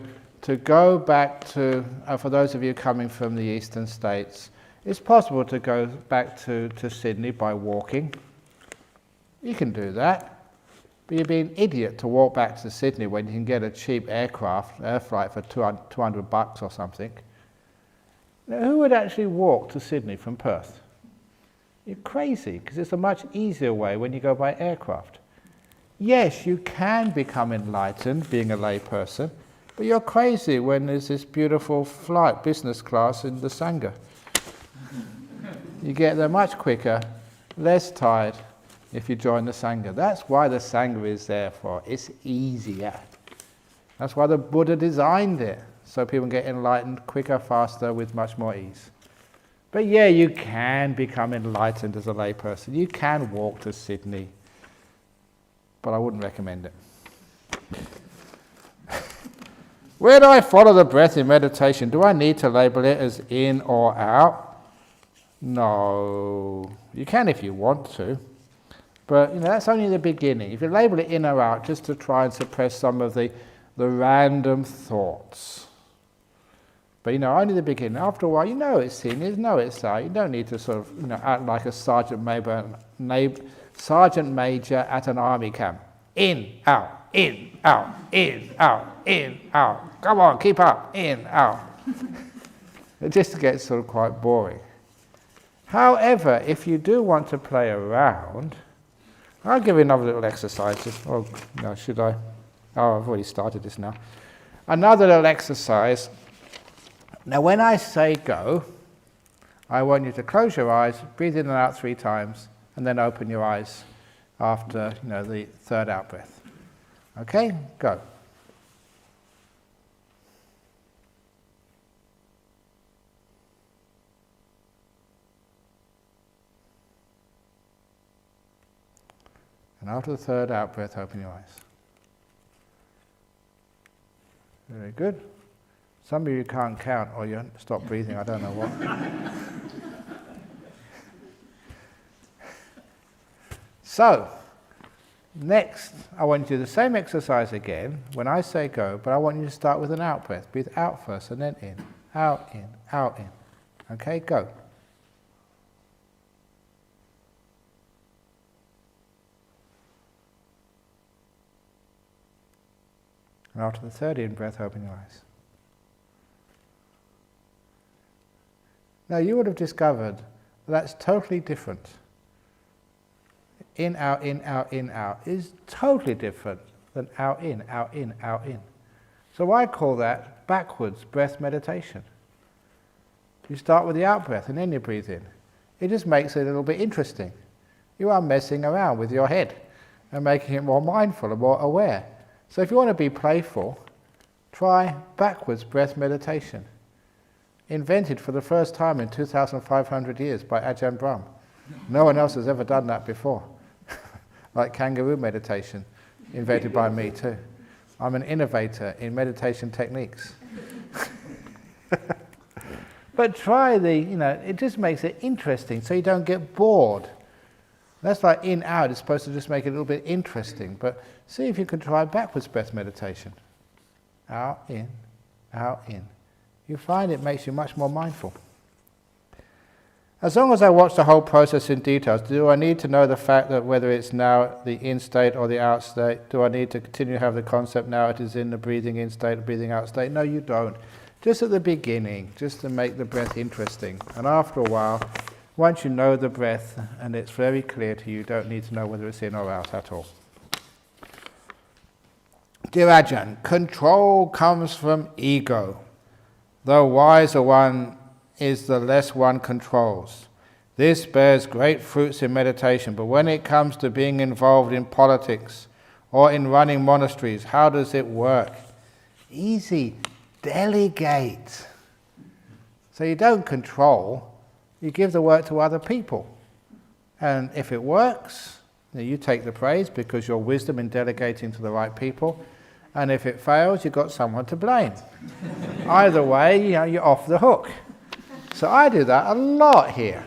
go back to, for those of you coming from the eastern states, it's possible to go back to Sydney by walking. You can do that. But you'd be an idiot to walk back to Sydney when you can get a cheap air flight for $200 or something. Now, who would actually walk to Sydney from Perth? You're crazy, because it's a much easier way when you go by aircraft. Yes, you can become enlightened being a lay person, but you're crazy when there's this beautiful flight, business class in the Sangha. You get there much quicker, less tired, if you join the Sangha. That's why the Sangha is there for. It's easier. That's why the Buddha designed it, so people can get enlightened quicker, faster, with much more ease. But yeah, you can become enlightened as a layperson. You can walk to Sydney, but I wouldn't recommend it. Where do I follow the breath in meditation? Do I need to label it as in or out? No. You can if you want to. But that's only the beginning. If you label it in or out, just to try and suppress some of the random thoughts. But only the beginning. After a while, it's in, it's out. You don't need to sort of act like a sergeant major at an army camp. In, out, in, out, in, out, in, out. Come on, keep up. In, out. It just gets sort of quite boring. However, if you do want to play around, I'll give you another little exercise. Oh, no, should I? Oh, I've already started this now. Another little exercise. Now, when I say go, I want you to close your eyes, breathe in and out 3 times, and then open your eyes after, the third out breath. Okay? Go. And after the third out breath, open your eyes. Very good. Some of you can't count or you stop breathing, I don't know what. So, next, I want you to do the same exercise again when I say go, but I want you to start with an out breath. Breathe out first and then in. Out, in, out, in. Okay, go. And after the third in breath, open your eyes. Now, you would have discovered that's totally different. In, out, in, out, in, out is totally different than out, in, out, in, out, in. So I call that backwards breath meditation. You start with the out breath and then you breathe in. It just makes it a little bit interesting. You are messing around with your head and making it more mindful and more aware. So if you want to be playful, try backwards breath meditation. Invented for the first time in 2,500 years by Ajahn Brahm. No one else has ever done that before. Like kangaroo meditation, invented by me too. I'm an innovator in meditation techniques. But try it just makes it interesting so you don't get bored. That's like in, out, it's supposed to just make it a little bit interesting. But see if you can try backwards breath meditation. Out, in, out, in. You find it makes you much more mindful. As long as I watch the whole process in detail, do I need to know the fact that whether it's now the in state or the out state? Do I need to continue to have the concept now it is in the breathing in state or breathing out state? No, you don't. Just at the beginning, just to make the breath interesting. And after a while, once you know the breath and it's very clear to you, you don't need to know whether it's in or out at all. Dear Ajahn, control comes from ego. The wiser one is the less one controls. This bears great fruits in meditation, but when it comes to being involved in politics or in running monasteries, how does it work? Easy. Delegate. So you don't control, you give the work to other people. And if it works, you take the praise because your wisdom in delegating to the right people. And if it fails, you've got someone to blame. Either way, you're off the hook. So I do that a lot here.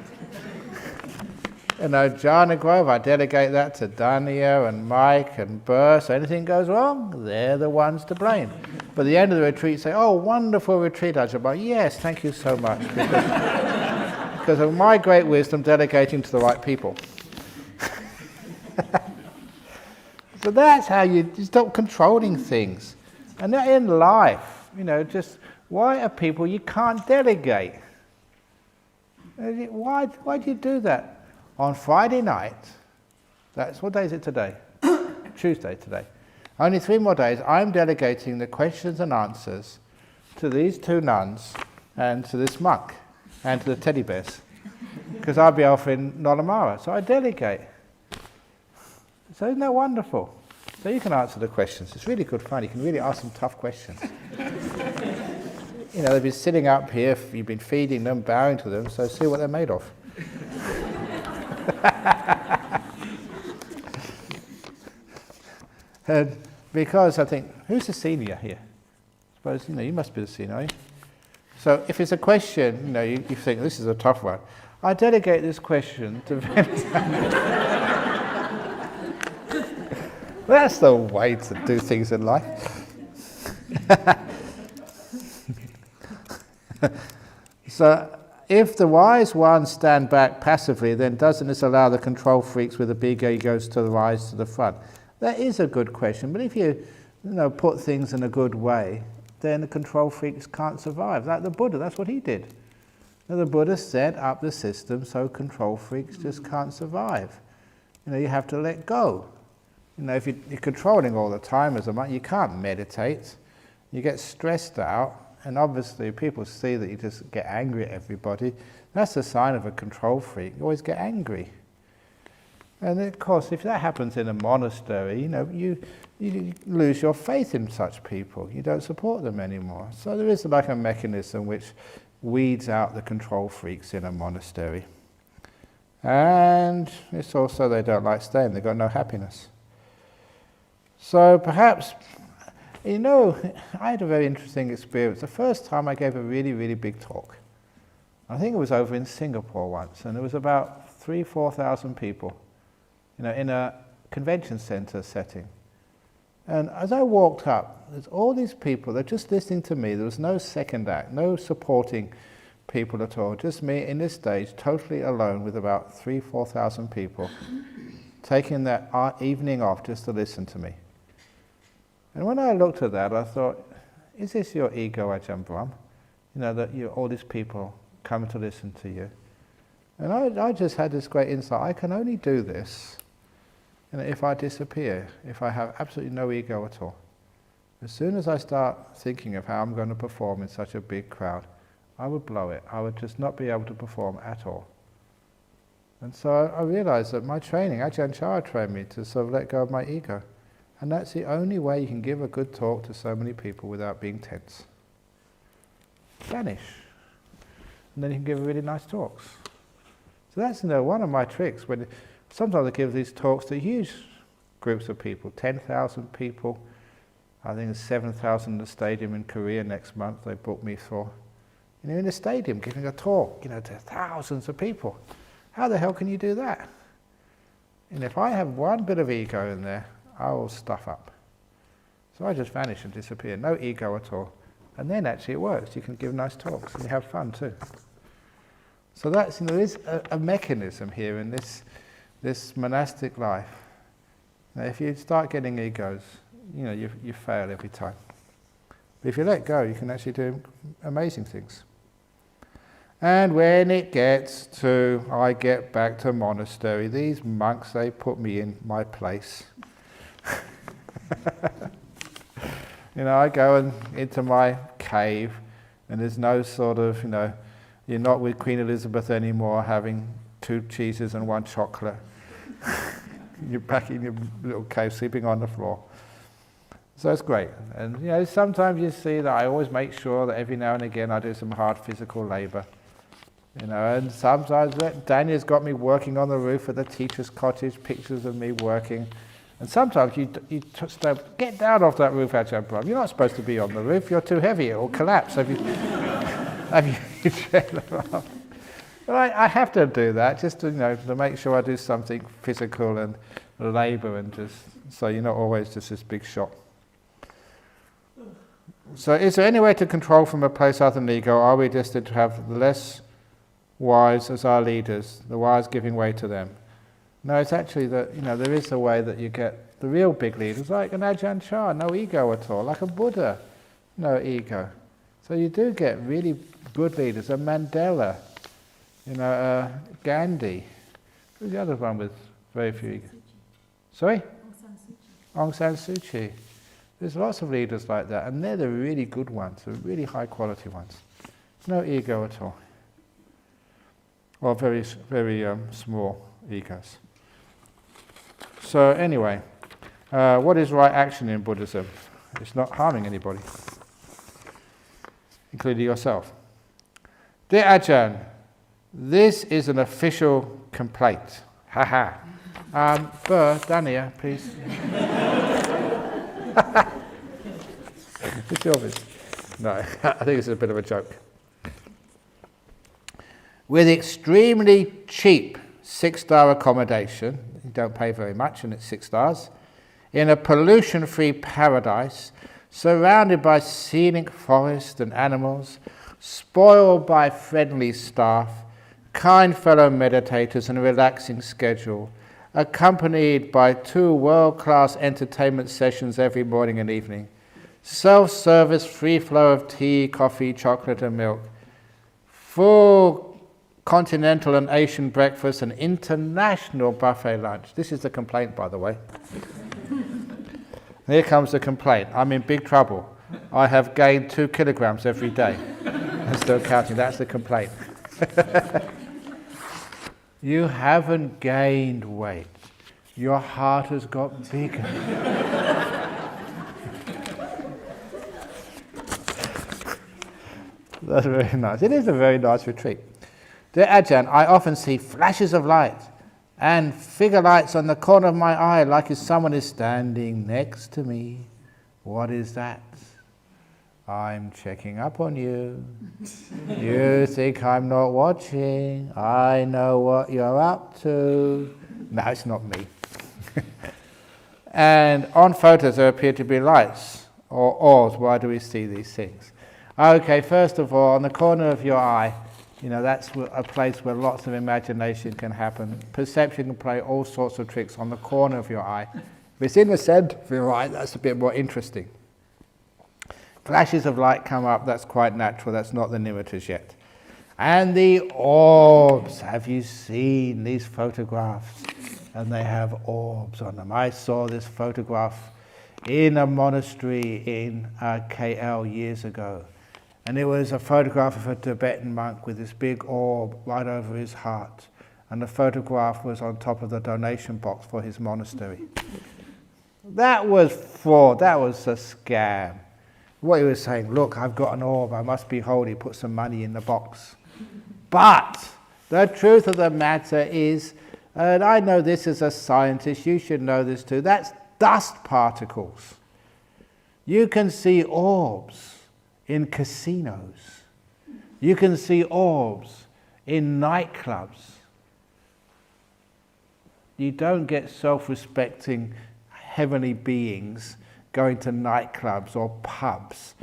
Jhana Grove, I delegate that to Dania and Mike and Burr. So anything goes wrong, they're the ones to blame. But at the end of the retreat, say, oh, wonderful retreat, Ajahn. Yes, thank you so much. Because of my great wisdom delegating to the right people. So that's how you stop controlling things. And that in life, just why are people you can't delegate? Why do you do that? On Friday night, what day is it today? Tuesday today. Only 3 more days, I'm delegating the questions and answers to these 2 nuns and to this monk and to the teddy bears. Because I'll be offering Nolamara, so I delegate. So isn't that wonderful? So you can answer the questions. It's really good fun. You can really ask some tough questions. They've been sitting up here, you've been feeding them, bowing to them, so see what they're made of. And because I think, who's the senior here? suppose, you must be the senior, are you? So if it's a question, you think this is a tough one, I delegate this question to That's the way to do things in life. So if the wise ones stand back passively, then doesn't this allow the control freaks with the big egos to rise to the front? That is a good question, but if you put things in a good way, then the control freaks can't survive. Like the Buddha, that's what he did. The Buddha set up the system so control freaks just can't survive. You have to let go. If you're controlling all the time as a monk, you can't meditate. You get stressed out, and obviously people see that you just get angry at everybody. That's a sign of a control freak. You always get angry. And of course, if that happens in a monastery, you lose your faith in such people. You don't support them anymore. So there is like a mechanism which weeds out the control freaks in a monastery. And it's also they don't like staying. They've got no happiness. So perhaps, I had a very interesting experience. The first time I gave a really, really big talk. I think it was over in Singapore once, and there was about 3,000-4,000 people, in a convention center setting. And as I walked up, there's all these people, they're just listening to me. There was no second act, no supporting people at all. Just me in this stage, totally alone with about 3,000-4,000 people, taking that evening off just to listen to me. And when I looked at that, I thought, is this your ego, Ajahn Brahm? That all these people come to listen to you. And I just had this great insight. I can only do this if I disappear, if I have absolutely no ego at all. As soon as I start thinking of how I'm going to perform in such a big crowd, I would blow it. I would just not be able to perform at all. And so I realized that my training, Ajahn Chah trained me to sort of let go of my ego. And that's the only way you can give a good talk to so many people without being tense. Vanish. And then you can give really nice talks. So that's one of my tricks. Sometimes I give these talks to huge groups of people, 10,000 people. I think there's 7,000 in the stadium in Korea next month they booked me for. In a stadium giving a talk, to thousands of people. How the hell can you do that? And if I have one bit of ego in there, I will stuff up. So I just vanish and disappear, no ego at all. And then actually it works. You can give nice talks and you have fun too. So that's, there is a mechanism here in this monastic life. Now, if you start getting egos, you fail every time. But if you let go, you can actually do amazing things. And when it gets to, I get back to monastery, these monks, they put me in my place. I go into my cave, and there's no sort of, you're not with Queen Elizabeth anymore, having 2 cheeses and 1 chocolate. You're back in your little cave, sleeping on the floor. So it's great. And sometimes you see that I always make sure that every now and again I do some hard physical labor. And sometimes Daniel's got me working on the roof of the teacher's cottage, pictures of me working. And sometimes you get down off that roof, Ajahn Brahm. You're not supposed to be on the roof. You're too heavy. It will collapse. Have you checked that out? I have to do that just to make sure I do something physical and labour, and just so you're not always just this big shot. So, is there any way to control from a place other than ego? Are we destined to have the less wise as our leaders, the wise giving way to them? No, it's actually that, there is a way that you get the real big leaders, like an Ajahn Chah, no ego at all, like a Buddha, no ego. So you do get really good leaders, a Mandela, Gandhi. Who's the other one with very few ego? Sorry? Aung San Suu Kyi. There's lots of leaders like that, and they're the really good ones, the really high quality ones. No ego at all. Or very, very small egos. So anyway, what is right action in Buddhism? It's not harming anybody, including yourself. Dear Ajahn, this is an official complaint. Haha. Dania, please. It's obvious. No, I think it's a bit of a joke. With extremely cheap 6-star accommodation, you don't pay very much and it's 6 stars, in a pollution-free paradise, surrounded by scenic forests and animals, spoiled by friendly staff, kind fellow meditators and a relaxing schedule, accompanied by 2 world-class entertainment sessions every morning and evening, self-service free flow of tea, coffee, chocolate and milk, full continental and Asian breakfast and international buffet lunch. This is the complaint, by the way. Here comes the complaint. I'm in big trouble. I have gained 2 kilograms every day. I'm still counting. That's the complaint. You haven't gained weight. Your heart has got bigger. That's very nice. It is a very nice retreat. Dear Ajahn, I often see flashes of light and figure lights on the corner of my eye like if someone is standing next to me. What is that? I'm checking up on you. You think I'm not watching. I know what you're up to. No, it's not me. And on photos there appear to be lights or orbs. Why do we see these things? Okay, first of all, on the corner of your eye, that's a place where lots of imagination can happen. Perception can play all sorts of tricks on the corner of your eye. If it's in the center of your eye, that's a bit more interesting. Flashes of light come up, that's quite natural, that's not the nimittas yet. And the orbs, have you seen these photographs? And they have orbs on them. I saw this photograph in a monastery in KL years ago. And it was a photograph of a Tibetan monk with this big orb right over his heart. And the photograph was on top of the donation box for his monastery. That was fraud, that was a scam. What he was saying, look, I've got an orb, I must be holy, put some money in the box. But the truth of the matter is, and I know this as a scientist, you should know this too, that's dust particles. You can see orbs in casinos. You can see orbs in nightclubs. You don't get self-respecting heavenly beings going to nightclubs or pubs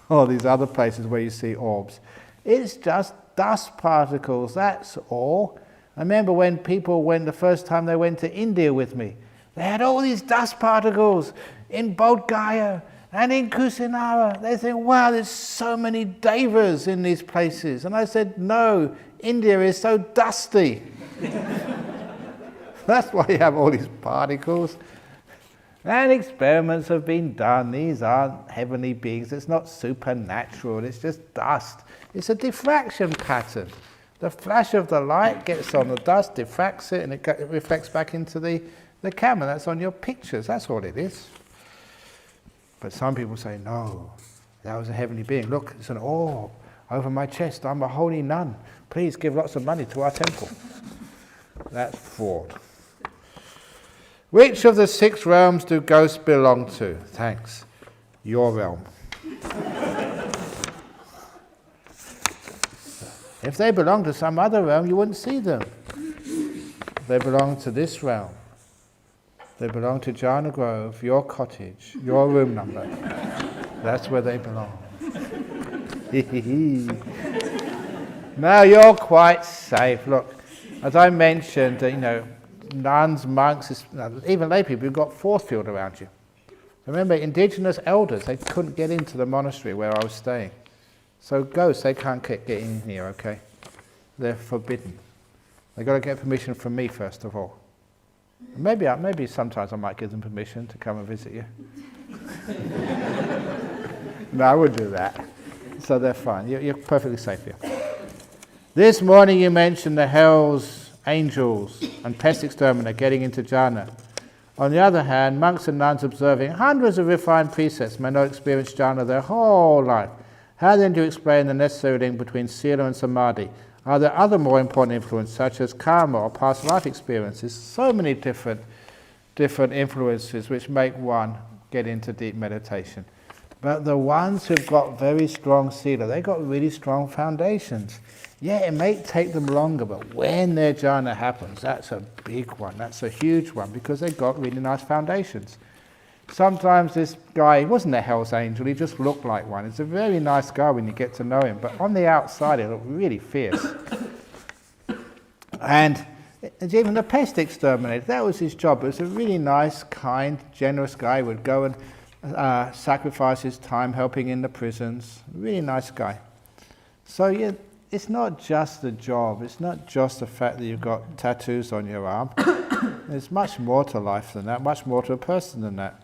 or these other places where you see orbs. It's just dust particles, that's all. I remember when people went the first time they went to India with me, they had all these dust particles in Bodh Gaya and in Kusinara. They think, wow, there's so many devas in these places. And I said, no, India is so dusty. That's why you have all these particles. And experiments have been done. These aren't heavenly beings. It's not supernatural. It's just dust. It's a diffraction pattern. The flash of the light gets on the dust, diffracts it, and it reflects back into the camera. That's on your pictures. That's all it is. But some people say, no, that was a heavenly being. Look, it's an orb over my chest. I'm a holy nun. Please give lots of money to our temple. That's fraud. Which of the 6 realms do ghosts belong to? Thanks. Your realm. If they belong to some other realm, you wouldn't see them. They belong to this realm. They belong to Jhana Grove, your cottage, your room number. That's where they belong. Now you're quite safe. Look, as I mentioned, nuns, monks, even lay people, you've got force field around you. Remember, indigenous elders, they couldn't get into the monastery where I was staying. So ghosts, they can't get in here, okay? They're forbidden. They've got to get permission from me first of all. Maybe sometimes I might give them permission to come and visit you. No, I wouldn't do that. So they're fine. You're perfectly safe here. This morning you mentioned the hells, angels and pest exterminator getting into jhana. On the other hand, monks and nuns observing hundreds of refined precepts may not experience jhana their whole life. How then do you explain the necessary link between sila and samadhi? Are there other more important influences such as karma or past life experiences? So many different influences which make one get into deep meditation. But the ones who've got very strong sila, they've got really strong foundations. Yeah, it may take them longer, but when their jhana happens, that's a big one, that's a huge one, because they've got really nice foundations. Sometimes this guy, he wasn't a Hell's Angel, he just looked like one. He's a very nice guy when you get to know him, but on the outside he looked really fierce. And even the pest exterminator, that was his job. It was a really nice, kind, generous guy. He would go and sacrifice his time helping in the prisons. Really nice guy. So yeah, it's not just the job, it's not just the fact that you've got tattoos on your arm. There's much more to life than that, much more to a person than that.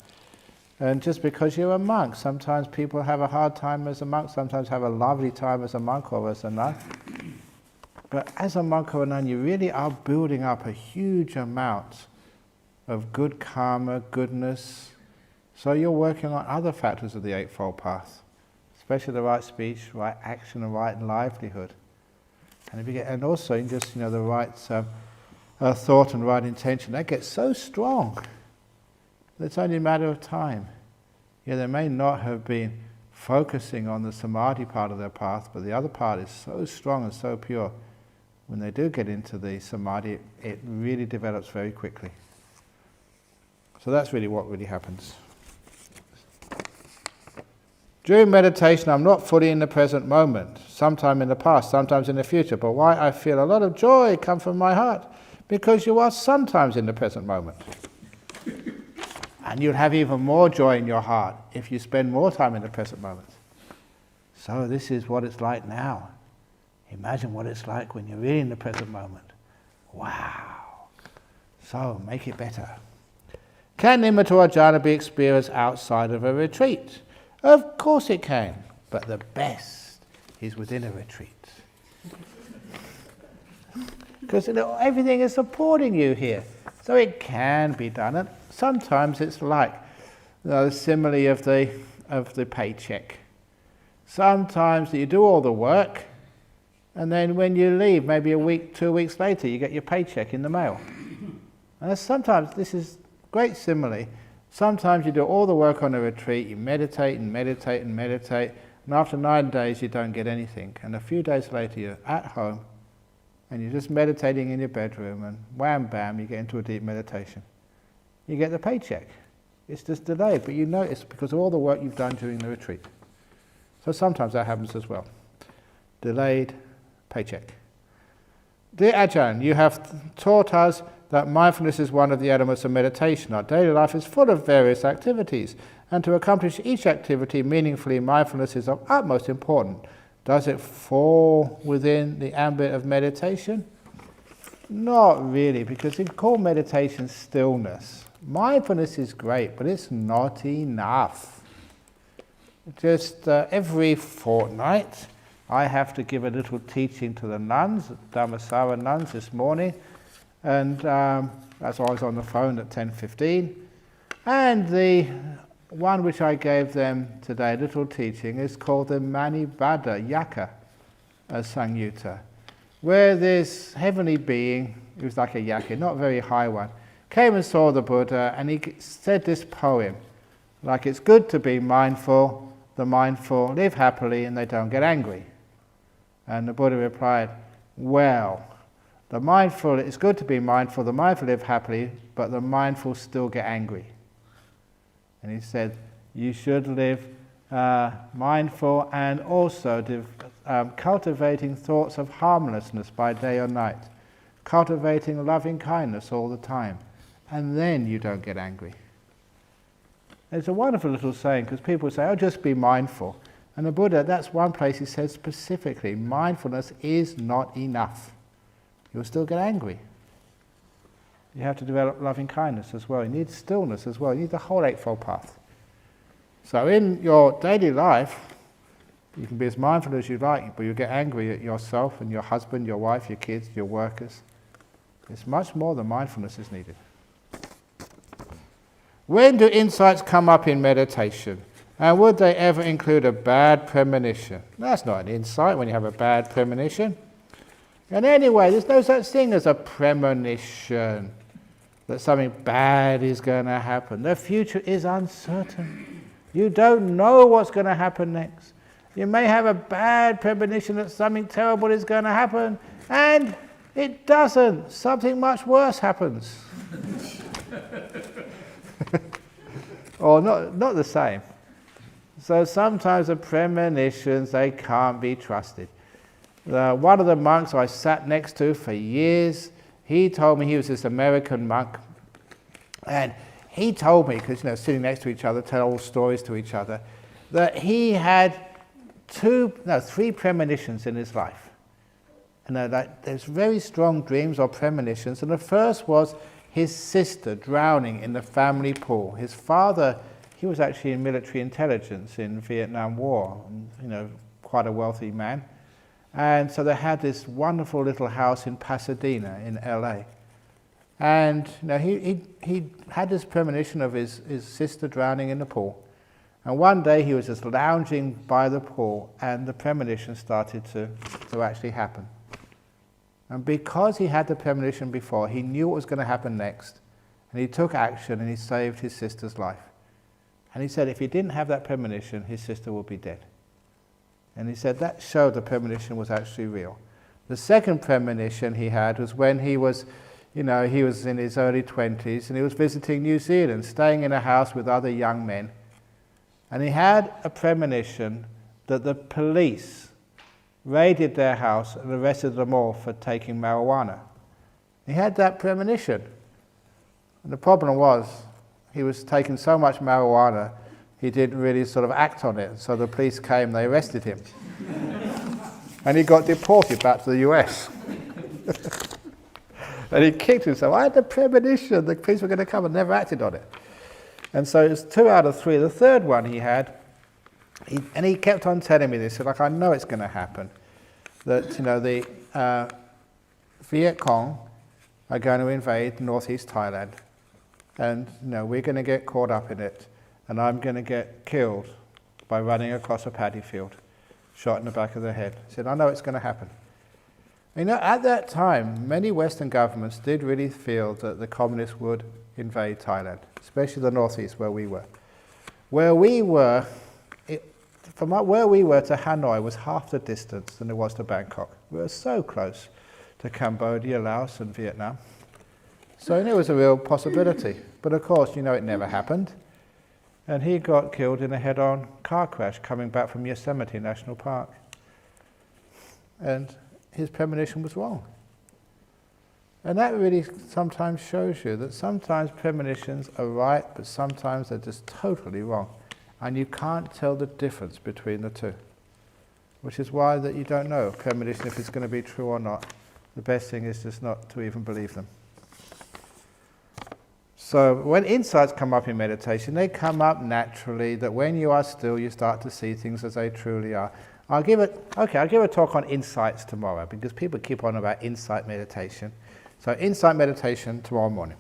And just because you're a monk, sometimes people have a hard time as a monk, sometimes have a lovely time as a monk or as a nun. But as a monk or a nun, you really are building up a huge amount of good karma, goodness. So you're working on other factors of the Eightfold Path, especially the right speech, right action, and right livelihood. And if you get, and also just the right thought and right intention, that gets so strong that it's only a matter of time. Yeah, they may not have been focusing on the samadhi part of their path, but the other part is so strong and so pure. When they do get into the samadhi, it really develops very quickly. So that's really what really happens. During meditation, I'm not fully in the present moment, sometime in the past, sometimes in the future, but why I feel a lot of joy come from my heart? Because you are sometimes in the present moment. And you'll have even more joy in your heart if you spend more time in the present moment. So this is what it's like now. Imagine what it's like when you're really in the present moment. Wow. So make it better. Can nimitta or jhana be experienced outside of a retreat? Of course it can, but the best is within a retreat. Because everything is supporting you here. So it can be done. And sometimes it's like the simile of the paycheck. Sometimes you do all the work, and then when you leave, maybe a week, 2 weeks later, you get your paycheck in the mail. And sometimes, this is great simile, sometimes you do all the work on a retreat, you meditate and meditate and meditate, and after 9 days you don't get anything. And a few days later you're at home, and you're just meditating in your bedroom, and wham bam, you get into a deep meditation. You get the paycheck. It's just delayed, but you know it's because of all the work you've done during the retreat. So sometimes that happens as well. Delayed paycheck. Dear Ajahn, you have taught us that mindfulness is one of the elements of meditation. Our daily life is full of various activities, and to accomplish each activity meaningfully, mindfulness is of utmost importance. Does it fall within the ambit of meditation? Not really, because you call meditation stillness. Mindfulness is great, but it's not enough. Just every fortnight, I have to give a little teaching to the nuns, Dhammasara nuns this morning, and that's why I was on the phone at 10:15. And the one which I gave them today, a little teaching, is called the Manibhadha Yaka Sangyutta, where this heavenly being, he was like a yaka, not a very high one, came and saw the Buddha, and he said this poem, like it's good to be mindful, the mindful live happily and they don't get angry. And the Buddha replied, well, the mindful, it's good to be mindful, the mindful live happily, but the mindful still get angry. And he said, you should live mindful and also cultivating thoughts of harmlessness by day or night, cultivating loving kindness all the time, and then you don't get angry. It's a wonderful little saying, because people say, oh, just be mindful. And the Buddha, that's one place he says specifically, mindfulness is not enough. You'll still get angry. You have to develop loving kindness as well. You need stillness as well. You need the whole Eightfold Path. So in your daily life, you can be as mindful as you like, but you get angry at yourself and your husband, your wife, your kids, your workers. It's much more than mindfulness is needed. When do insights come up in meditation? And would they ever include a bad premonition? That's not an insight when you have a bad premonition. And anyway, there's no such thing as a premonition, that something bad is going to happen. The future is uncertain. You don't know what's going to happen next. You may have a bad premonition that something terrible is going to happen, and it doesn't. Something much worse happens. Or not the same. So sometimes the premonitions, they can't be trusted. One of the monks I sat next to for years, he told me, he was this American monk, and he told me, because sitting next to each other, tell all stories to each other, that he had three premonitions in his life. There's very strong dreams or premonitions, and the first was his sister drowning in the family pool. His father, he was actually in military intelligence in Vietnam War, quite a wealthy man. And so they had this wonderful little house in Pasadena in LA. And he had this premonition of his sister drowning in the pool. And one day he was just lounging by the pool, and the premonition started to actually happen. And because he had the premonition before, he knew what was going to happen next. And he took action, and he saved his sister's life. And he said if he didn't have that premonition, his sister would be dead. And he said that showed the premonition was actually real. The second premonition he had was when he was in his early 20s, and he was visiting New Zealand, staying in a house with other young men. And he had a premonition that the police raided their house and arrested them all for taking marijuana. He had that premonition. And the problem was, he was taking so much marijuana, he didn't really sort of act on it. So the police came, they arrested him. And he got deported back to the US. And he kicked himself. I had the premonition the police were going to come, and never acted on it. And so it was 2 out of 3. The third one he had, he kept on telling me this, I know it's going to happen, that the Viet Cong are going to invade northeast Thailand, and we're going to get caught up in it, and I'm going to get killed by running across a paddy field, shot in the back of the head. He said, I know it's going to happen. At that time, many Western governments did really feel that the communists would invade Thailand, especially the northeast where we were. Where we were to Hanoi was half the distance than it was to Bangkok. We were so close to Cambodia, Laos and Vietnam. So it was a real possibility. But of course, it never happened. And he got killed in a head-on car crash coming back from Yosemite National Park. And his premonition was wrong. And that really sometimes shows you that sometimes premonitions are right, but sometimes they're just totally wrong. And you can't tell the difference between the two. Which is why that you don't know premonition if it's going to be true or not. The best thing is just not to even believe them. So when insights come up in meditation, they come up naturally, that when you are still, you start to see things as they truly are. I'll give a talk on insights tomorrow, because people keep on about insight meditation. So insight meditation tomorrow morning.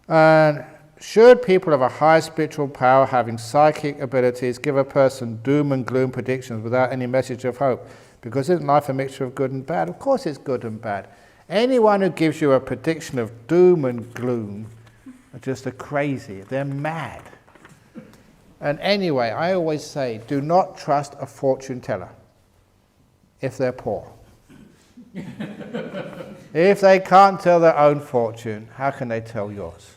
And should people of a high spiritual power having psychic abilities give a person doom and gloom predictions without any message of hope? Because isn't life a mixture of good and bad? Of course it's good and bad. Anyone who gives you a prediction of doom and gloom are just crazy. They're mad. And anyway, I always say, do not trust a fortune teller if they're poor. If they can't tell their own fortune, how can they tell yours?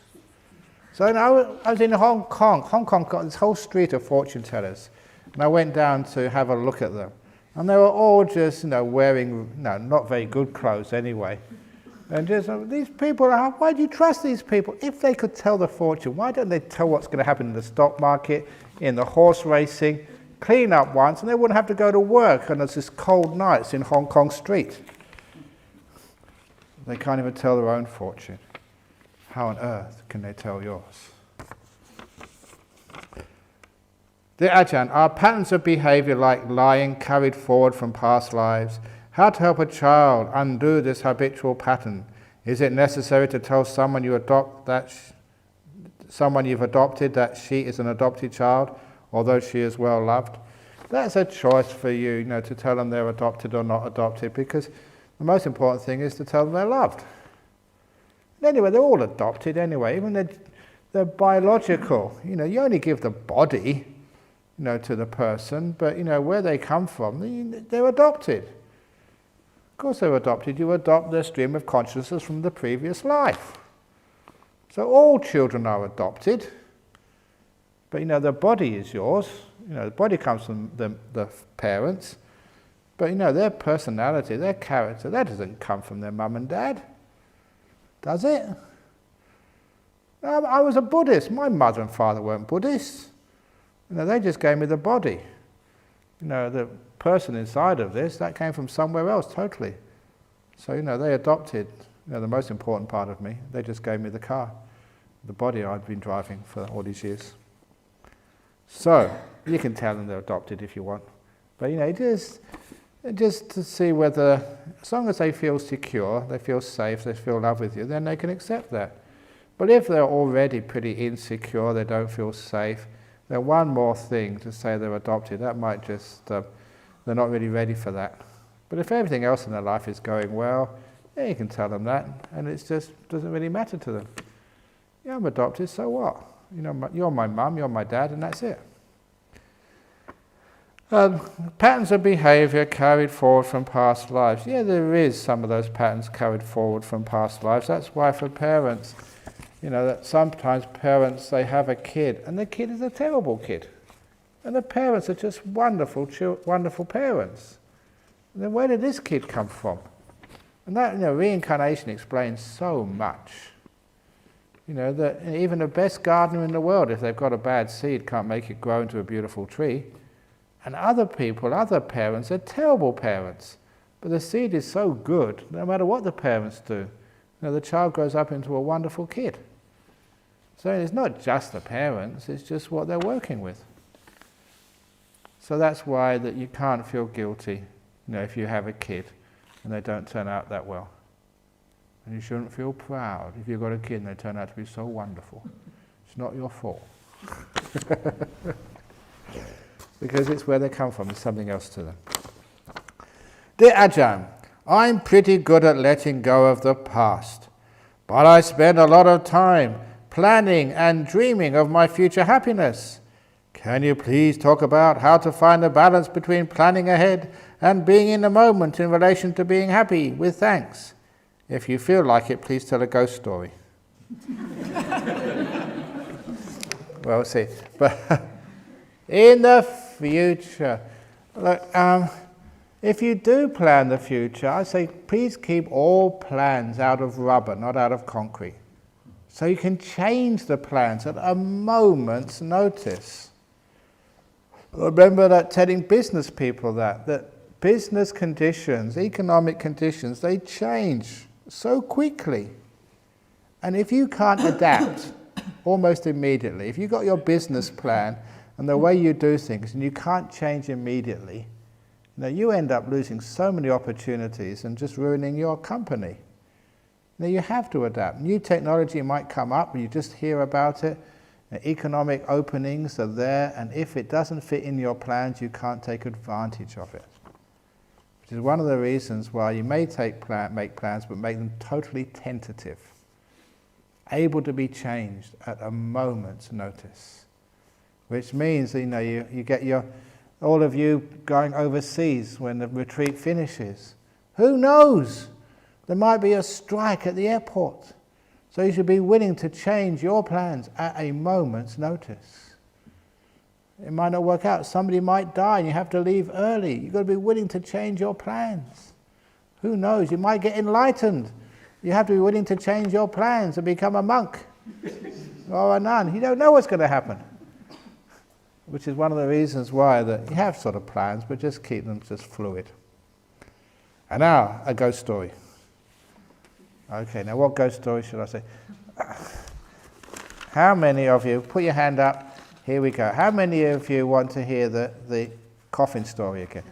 So I was in Hong Kong. Hong Kong got this whole street of fortune tellers. And I went down to have a look at them. And they were all just, wearing, not very good clothes anyway. And just, these people, why do you trust these people? If they could tell the fortune, why don't they tell what's going to happen in the stock market, in the horse racing, clean up once, and they wouldn't have to go to work on this cold nights in Hong Kong street. They can't even tell their own fortune. How on earth can they tell yours? Dear Ajahn, are patterns of behavior like lying carried forward from past lives? How to help a child undo this habitual pattern? Is it necessary to tell someone you've adopted that she is an adopted child, although she is well loved? That's a choice for you, to tell them they're adopted or not adopted, because the most important thing is to tell them they're loved. Anyway, they're all adopted anyway. Even they're biological. You only give the body, to the person, but where they come from, they're adopted. Of course they're adopted. You adopt their stream of consciousness from the previous life. So all children are adopted, but the body is yours. The body comes from the parents, but their personality, their character, that doesn't come from their mum and dad, does it? I was a Buddhist. My mother and father weren't Buddhists. They just gave me the body. The person inside of this, that came from somewhere else totally. So, they adopted, the most important part of me. They just gave me the car, the body I'd been driving for all these years. So, you can tell them they're adopted if you want. But, just to see whether, as long as they feel secure, they feel safe, they feel love with you, then they can accept that. But if they're already pretty insecure, they don't feel safe, then one more thing to say they're adopted, that might just, they're not really ready for that. But if everything else in their life is going well, yeah, you can tell them that, and it just doesn't really matter to them. Yeah, I'm adopted, so what? You're my mum, you're my dad, and that's it. Patterns of behaviour carried forward from past lives. Yeah, there is some of those patterns carried forward from past lives. That's why for parents, that sometimes parents, they have a kid, and the kid is a terrible kid. And the parents are just wonderful parents. And then where did this kid come from? And that, reincarnation explains so much. That even the best gardener in the world, if they've got a bad seed, can't make it grow into a beautiful tree. And other people, other parents, are terrible parents. But the seed is so good, no matter what the parents do, the child grows up into a wonderful kid. So it's not just the parents, it's just what they're working with. So that's why that you can't feel guilty, if you have a kid and they don't turn out that well. And you shouldn't feel proud if you've got a kid and they turn out to be so wonderful. It's not your fault. Because it's where they come from, there's something else to them. Dear Ajahn, I'm pretty good at letting go of the past, but I spend a lot of time planning and dreaming of my future happiness. Can you please talk about how to find a balance between planning ahead and being in the moment in relation to being happy? With thanks. If you feel like it, please tell a ghost story. Well, we'll see. But in the future, look, if you do plan the future, I say please keep all plans out of rubber, not out of concrete. So you can change the plans at a moment's notice. Remember that telling business people that business conditions, economic conditions, they change so quickly. And if you can't adapt almost immediately, if you've got your business plan and the way you do things and you can't change immediately, you end up losing so many opportunities and just ruining your company. You have to adapt. New technology might come up, you just hear about it. Economic openings are there, and if it doesn't fit in your plans, you can't take advantage of it. Which is one of the reasons why you may make plans, but make them totally tentative, able to be changed at a moment's notice. Which means, you get all of you going overseas when the retreat finishes. Who knows? There might be a strike at the airport. So you should be willing to change your plans at a moment's notice. It might not work out. Somebody might die and you have to leave early. You've got to be willing to change your plans. Who knows? You might get enlightened. You have to be willing to change your plans and become a monk or a nun. You don't know what's going to happen. Which is one of the reasons why that you have sort of plans, but just keep them just fluid. And now, a ghost story. Okay, now what ghost story should I say? How many of you, put your hand up, here we go. How many of you want to hear the coffin story again?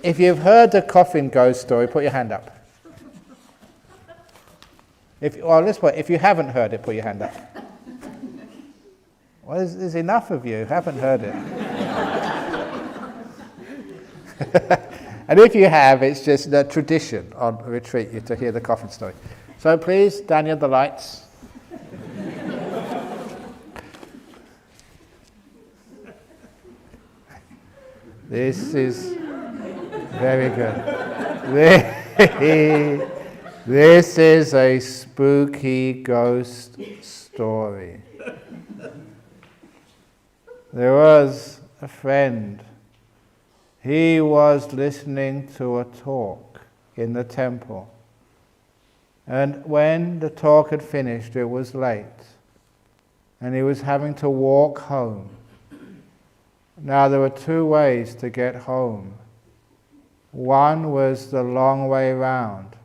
If you've heard the coffin ghost story, put your hand up. If you haven't heard it, put your hand up. Well, there's enough of you who haven't heard it. And if you have, it's just the tradition on retreat to hear the coffin story. So please, Daniel, the lights. This is very good. This is a spooky ghost story. There was a friend. He was listening to a talk in the temple. And when the talk had finished, it was late. And he was having to walk home. Now there were two ways to get home. One was the long way round.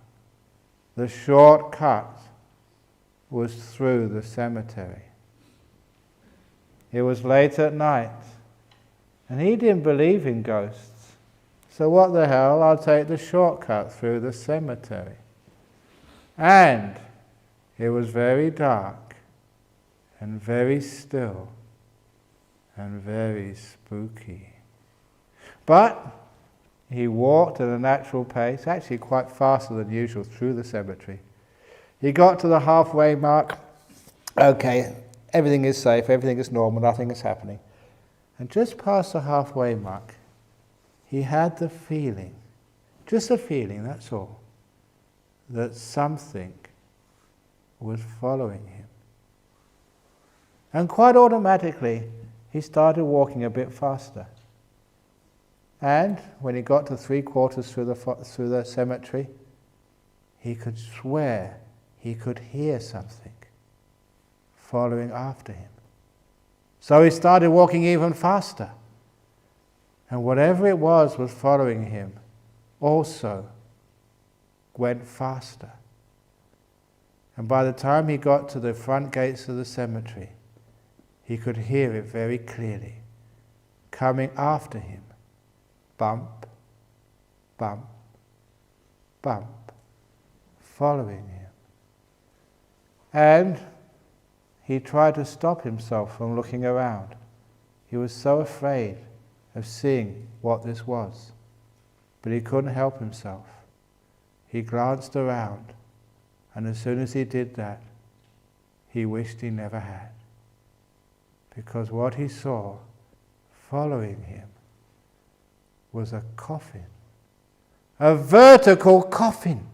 The shortcut was through the cemetery. It was late at night, and he didn't believe in ghosts. So what the hell, I'll take the shortcut through the cemetery. And it was very dark, and very still, and very spooky. But he walked at a natural pace, actually quite faster than usual, through the cemetery. He got to the halfway mark. Okay, everything is safe, everything is normal, nothing is happening. And just past the halfway mark, he had the feeling, just a feeling, that's all, that something was following him. And quite automatically, he started walking a bit faster. And when he got to 3/4 through the cemetery, he could swear he could hear something following after him. So he started walking even faster. And whatever it was following him also went faster. And by the time he got to the front gates of the cemetery, he could hear it very clearly, coming after him. Bump, bump, bump, following him. And he tried to stop himself from looking around. He was so afraid of seeing what this was. But he couldn't help himself. He glanced around, and as soon as he did that, he wished he never had. Because what he saw following him was a coffin. A vertical coffin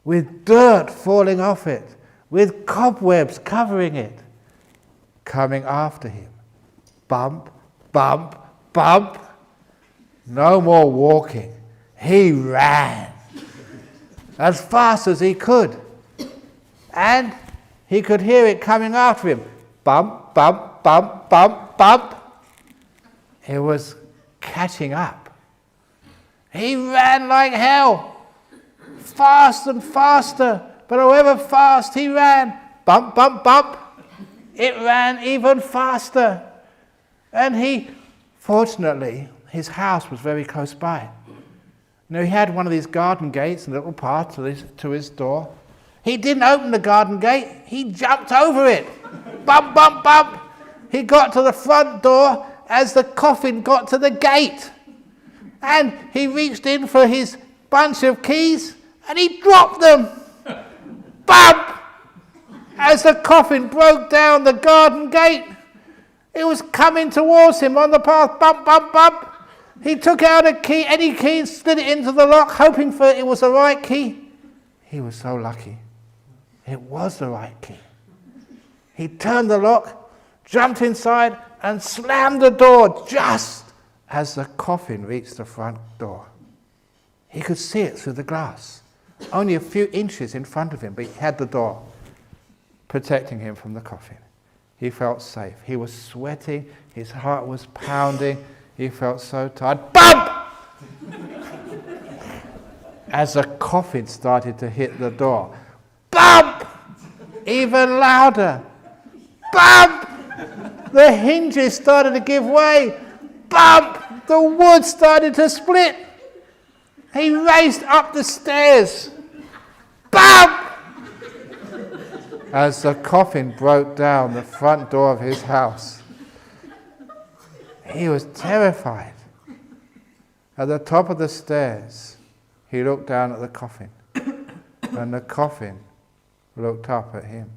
with dirt falling off it, with cobwebs covering it, coming after him. Bump, bump, bump. No more walking. He ran as fast as he could. And he could hear it coming after him. Bump, bump, bump, bump, bump. It was catching up. He ran like hell, fast and faster, but however fast he ran, bump, bump, bump, it ran even faster. And fortunately, his house was very close by. Now he had one of these garden gates, a little path to his door. He didn't open the garden gate, he jumped over it. Bump, bump, bump. He got to the front door as the coffin got to the gate. And he reached in for his bunch of keys and he dropped them. Bump! As the coffin broke down the garden gate, it was coming towards him on the path. Bump, bump, bump. He took out a key, any key, and slid it into the lock, hoping for it was the right key. He was so lucky. It was the right key. He turned the lock, jumped inside, and slammed the door just as the coffin reached the front door. He could see it through the glass, only a few inches in front of him, but he had the door protecting him from the coffin. He felt safe. He was sweating, his heart was pounding, he felt so tired. Bump! As the coffin started to hit the door. Bump! Even louder. Bump! The hinges started to give way. Bump! The wood started to split. He raced up the stairs. Bump! As the coffin broke down the front door of his house. He was terrified. At the top of the stairs, he looked down at the coffin, and the coffin looked up at him.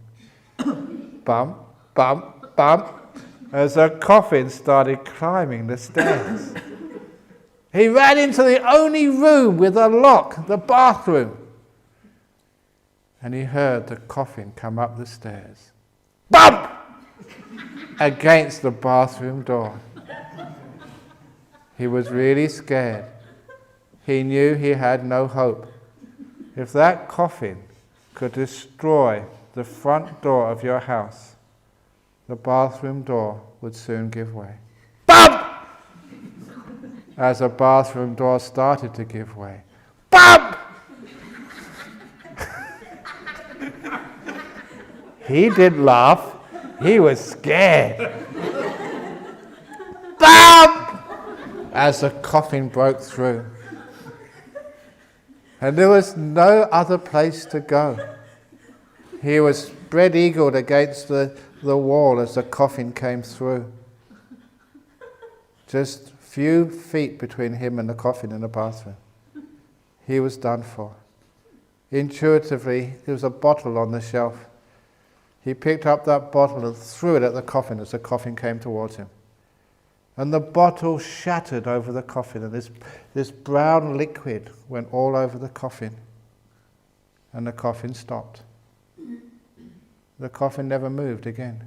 Bump, bump, bump, as the coffin started climbing the stairs. He ran into the only room with a lock, the bathroom, and he heard the coffin come up the stairs. Bump! Against the bathroom door. He was really scared. He knew he had no hope. If that coffin could destroy the front door of your house, the bathroom door would soon give way. Bump! As the bathroom door started to give way. Bump! He didn't laugh. He was scared. Bump! As the coffin broke through. And there was no other place to go. He was spread-eagled against the wall as the coffin came through. Just a few feet between him and the coffin in the bathroom. He was done for. Intuitively, there was a bottle on the shelf. He picked up that bottle and threw it at the coffin as the coffin came towards him. And the bottle shattered over the coffin, and this brown liquid went all over the coffin. And the coffin stopped. The coffin never moved again.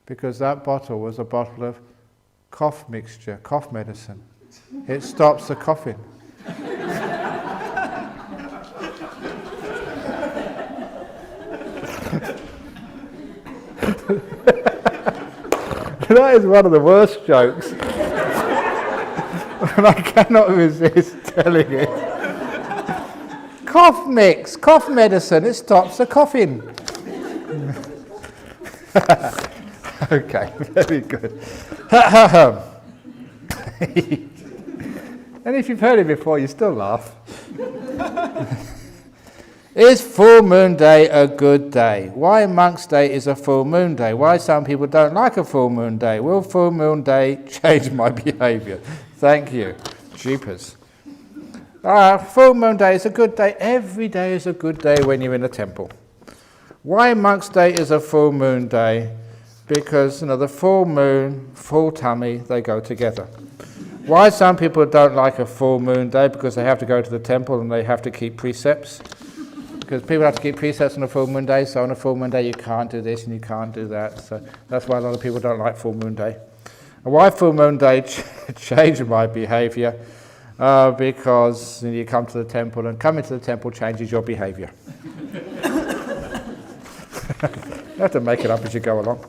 Because that bottle was a bottle of cough mixture, cough medicine. It stops the coughing. That is one of the worst jokes. And I cannot resist telling it. Cough mix, cough medicine, it stops the coughing. Okay, very good. And if you've heard it before, you still laugh. Is full moon day a good day? Why Monk's Day is a full moon day? Why some people don't like a full moon day? Will full moon day change my behaviour? Thank you. Jeepers. Full moon day is a good day. Every day is a good day when you're in a temple. Why Monk's Day is a full moon day? Because the full moon, full tummy, they go together. Why some people don't like a full moon day? Because they have to go to the temple and they have to keep precepts. Because people have to keep precepts on a full moon day, so on a full moon day you can't do this and you can't do that. So that's why a lot of people don't like full moon day. And why full moon day changed my behaviour? Because you come to the temple, and coming to the temple changes your behaviour. You have to make it up as you go along.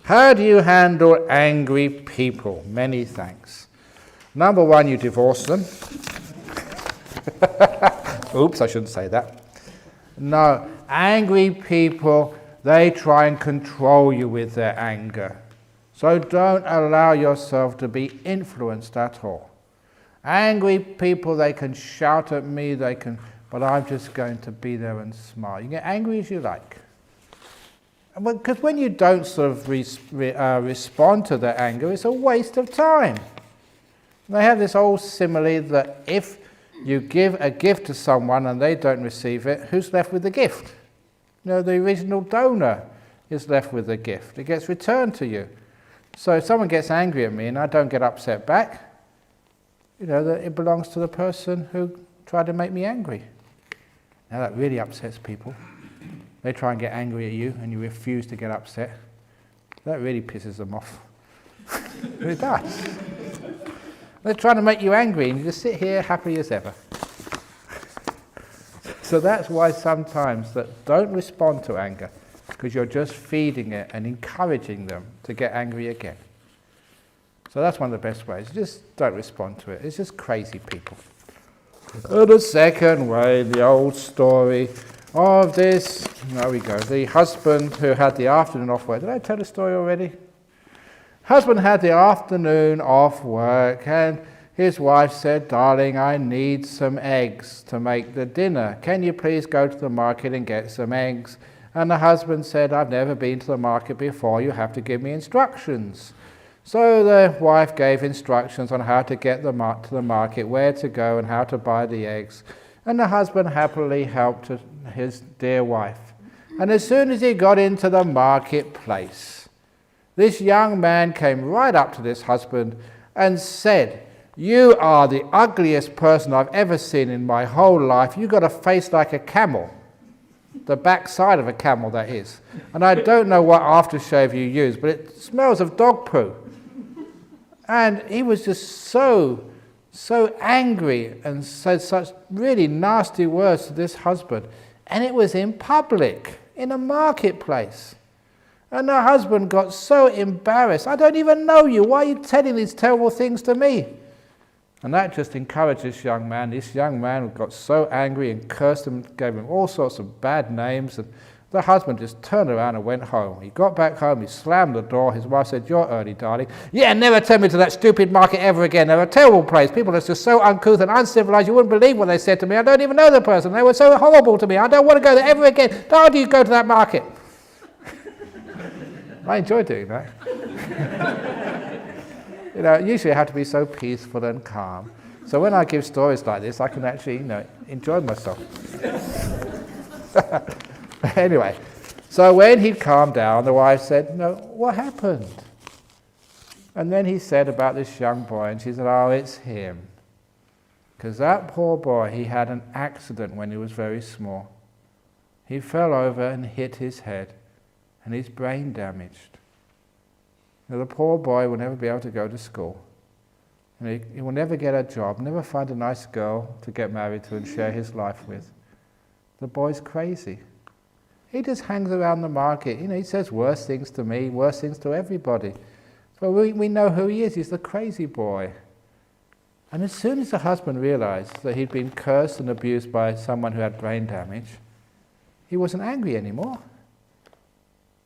How do you handle angry people? Many thanks. Number one, you divorce them. Oops, I shouldn't say that. No, angry people, they try and control you with their anger. So don't allow yourself to be influenced at all. Angry people, they can shout at me, but I'm just going to be there and smile. You get angry as you like. Because when you don't sort of respond to their anger, it's a waste of time. They have this old simile that if you give a gift to someone and they don't receive it, who's left with the gift? The original donor is left with the gift. It gets returned to you. So if someone gets angry at me and I don't get upset back, that it belongs to the person who tried to make me angry. Now that really upsets people. They try and get angry at you and you refuse to get upset. That really pisses them off. It does. They're trying to make you angry and you just sit here happy as ever. So that's why sometimes that don't respond to anger, because you're just feeding it and encouraging them to get angry again. So that's one of the best ways. Just don't respond to it. It's just crazy people. The second way, the old story of this, there we go, the husband who had the afternoon off work. Did I tell the story already? Husband had the afternoon off work and his wife said, "Darling, I need some eggs to make the dinner. Can you please go to the market and get some eggs?" And the husband said, "I've never been to the market before. You have to give me instructions." So the wife gave instructions on how to get to the market, where to go and how to buy the eggs. And the husband happily helped his dear wife. And as soon as he got into the marketplace, this young man came right up to this husband and said, "You are the ugliest person I've ever seen in my whole life. You've got a face like a camel." The backside of a camel, that is. And I don't know what aftershave you use, but it smells of dog poo. And he was just so angry and said such really nasty words to this husband. And it was in public, in a marketplace. And the husband got so embarrassed. "I don't even know you. Why are you telling these terrible things to me?" And that just encouraged this young man. This young man got so angry and cursed him, gave him all sorts of bad names. And the husband just turned around and went home. He got back home, he slammed the door. His wife said, "You're early, darling." "Yeah, never take me to that stupid market ever again. They're a terrible place. People are just so uncouth and uncivilized. You wouldn't believe what they said to me. I don't even know the person. They were so horrible to me. I don't want to go there ever again. Don't you go to that market." I enjoy doing that. Usually I have to be so peaceful and calm. So when I give stories like this, I can actually, enjoy myself. Anyway, so when he'd calmed down, the wife said, "No, what happened?" And then he said about this young boy, and she said, "Oh, it's him. Because that poor boy, he had an accident when he was very small. He fell over and hit his head, and he's brain damaged. Now, the poor boy will never be able to go to school. And he will never get a job, never find a nice girl to get married to and share his life with. The boy's crazy. He just hangs around the market. He says worse things to me, worse things to everybody. But we know who he is. He's the crazy boy." And as soon as the husband realized that he'd been cursed and abused by someone who had brain damage, he wasn't angry anymore.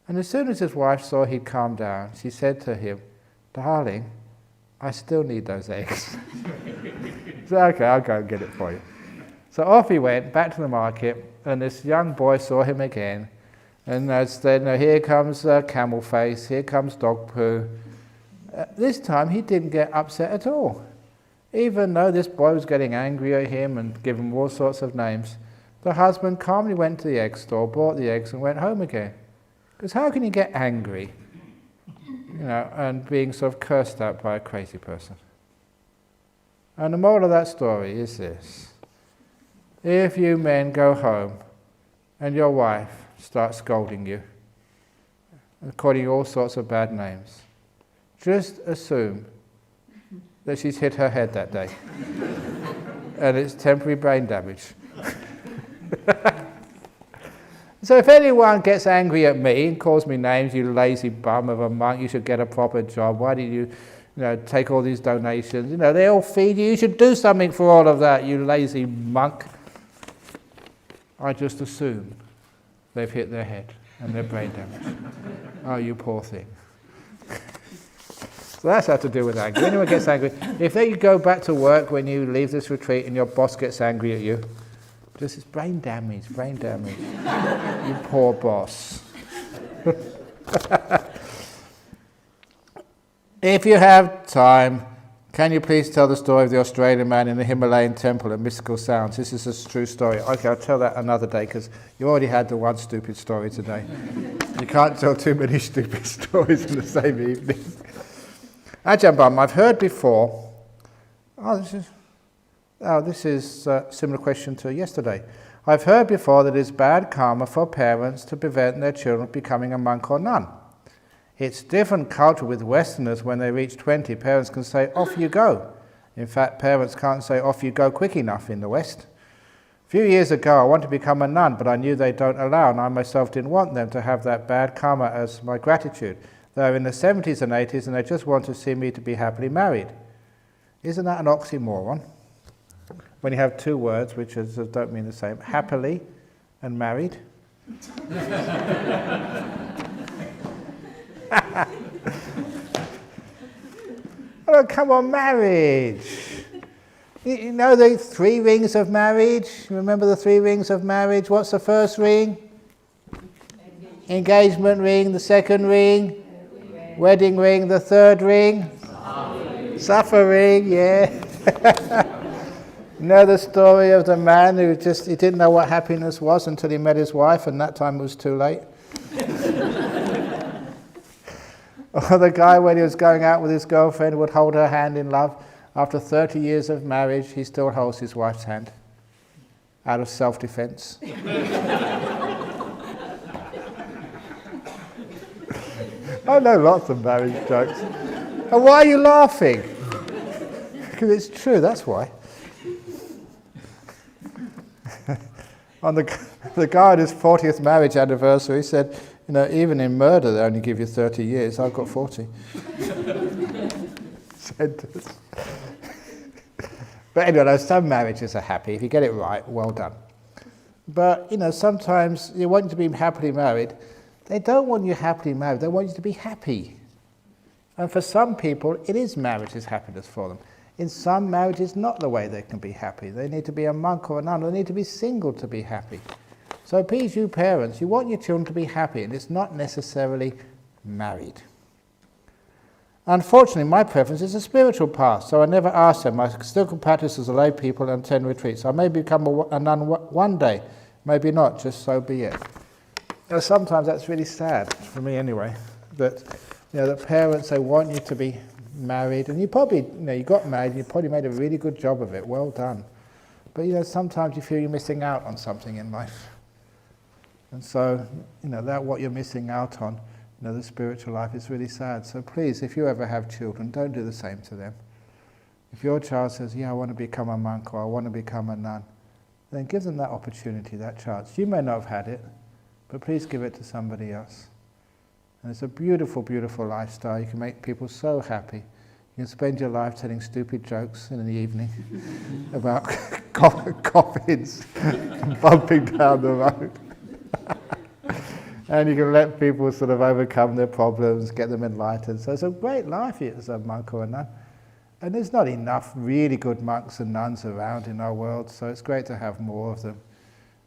And as soon as his wife saw he'd calmed down, she said to him, "Darling, I still need those eggs." He said, "Okay, I'll go and get it for you." So off he went, back to the market, and this young boy saw him again. And said, "Here comes camel face, here comes dog poo." This time he didn't get upset at all. Even though this boy was getting angry at him and giving him all sorts of names, the husband calmly went to the egg store, bought the eggs and went home again. Because how can you get angry, and being sort of cursed out by a crazy person? And the moral of that story is this: if you men go home and your wife starts scolding you and calling you all sorts of bad names, just assume that she's hit her head that day and it's temporary brain damage. So if anyone gets angry at me and calls me names, "You lazy bum of a monk, you should get a proper job, why did you take all these donations, they all feed you, you should do something for all of that, you lazy monk," I just assume they've hit their head and their brain damage. "Oh, you poor thing." So that's how to deal with anger. Anyone gets angry, if they go back to work when you leave this retreat and your boss gets angry at you, just it's brain damage. You poor boss. If you have time, can you please tell the story of the Australian man in the Himalayan temple and mystical sounds? This is a true story. Okay, I'll tell that another day because you already had the one stupid story today. You can't tell too many stupid stories in the same evening. Ajahn Brahm, I've heard before. This is a similar question to yesterday. I've heard before that it is bad karma for parents to prevent their children becoming a monk or nun. It's different culture with Westerners. When they reach 20, parents can say, "Off you go." In fact, parents can't say, "Off you go" quick enough in the West. A few years ago, I wanted to become a nun, but I knew they don't allow, and I myself didn't want them to have that bad karma as my gratitude. They're in the 70s and 80s, and they just want to see me to be happily married. Isn't that an oxymoron? When you have two words which don't mean the same, happily and married. Oh, come on, marriage. You know the 3 rings of marriage? Remember the 3 rings of marriage? What's the first ring? Engagement ring. The second ring? Wedding ring, the third ring? Suffering, yeah. You know the story of the man who he didn't know what happiness was until he met his wife, and that time it was too late? Or the guy, when he was going out with his girlfriend, would hold her hand in love. After 30 years of marriage, he still holds his wife's hand out of self-defense. I know lots of marriage jokes. And why are you laughing? Because it's true, that's why. On the guy at his 40th marriage anniversary said, you know, even in murder they only give you 30 years. I've got 40. Sentence. But anyway, some marriages are happy. If you get it right, well done. But, you know, sometimes you want to be happily married. They don't want you happily married. They want you to be happy. And for some people, it is marriage's happiness for them. In some marriages, not the way they can be happy. They need to be a monk or a nun. They need to be single to be happy. So please, you parents, you want your children to be happy, and it's not necessarily married. Unfortunately, my preference is a spiritual path, so I never ask them. I still can practice as a lay people and attend retreats. I may become a nun one day, maybe not, just so be it. You know, sometimes that's really sad, for me anyway, that, you know, the parents, they want you to be married, and you probably, you know, you got married, you probably made a really good job of it, well done. But, you know, sometimes you feel you're missing out on something in life. And so, you know, that what you're missing out on, you know, the spiritual life is really sad. So please, if you ever have children, don't do the same to them. If your child says, yeah, I want to become a monk or I want to become a nun, then give them that opportunity, that chance. You may not have had it, but please give it to somebody else. And it's a beautiful, beautiful lifestyle. You can make people so happy. You can spend your life telling stupid jokes in the evening about coffins bumping down the road. And you can let people sort of overcome their problems, get them enlightened. So it's a great life as a monk or a nun. And there's not enough really good monks and nuns around in our world, so it's great to have more of them.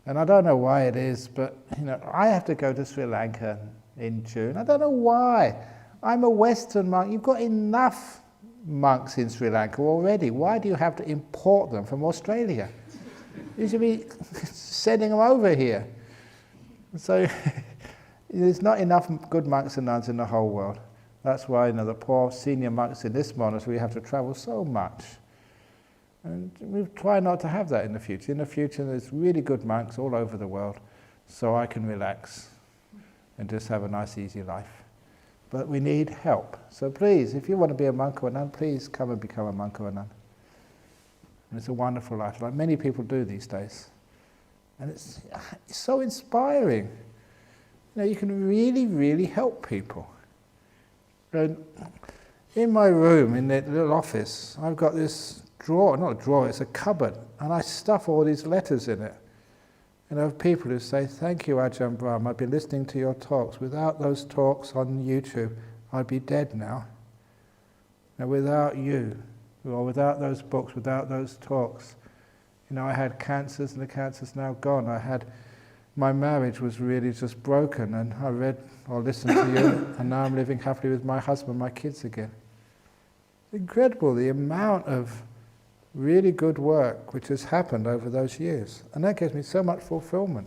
And I don't know why it is, but, you know, I have to go to Sri Lanka in June. I don't know why. I'm a Western monk. You've got enough monks in Sri Lanka already. Why do you have to import them from Australia? You should be sending them over here. So there's not enough good monks and nuns in the whole world. That's why, you know, the poor senior monks in this monastery have to travel so much. And we try not to have that in the future. In the future, there's really good monks all over the world, so I can relax and just have a nice, easy life. But we need help. So please, if you want to be a monk or a nun, please come and become a monk or a nun. And it's a wonderful life, like many people do these days. And it's so inspiring. You know, you can really, really help people. And in my room, in that little office, I've got this drawer, not a drawer, it's a cupboard, and I stuff all these letters in it. And I have people who say, thank you, Ajahn Brahm, I've been listening to your talks. Without those talks on YouTube, I'd be dead now. Now, without you, or without those books, without those talks, you know, I had cancers and the cancer's now gone. My marriage was really just broken, and I read or listened to you, and now I'm living happily with my husband and my kids again. It's incredible the amount of really good work which has happened over those years. And that gives me so much fulfillment.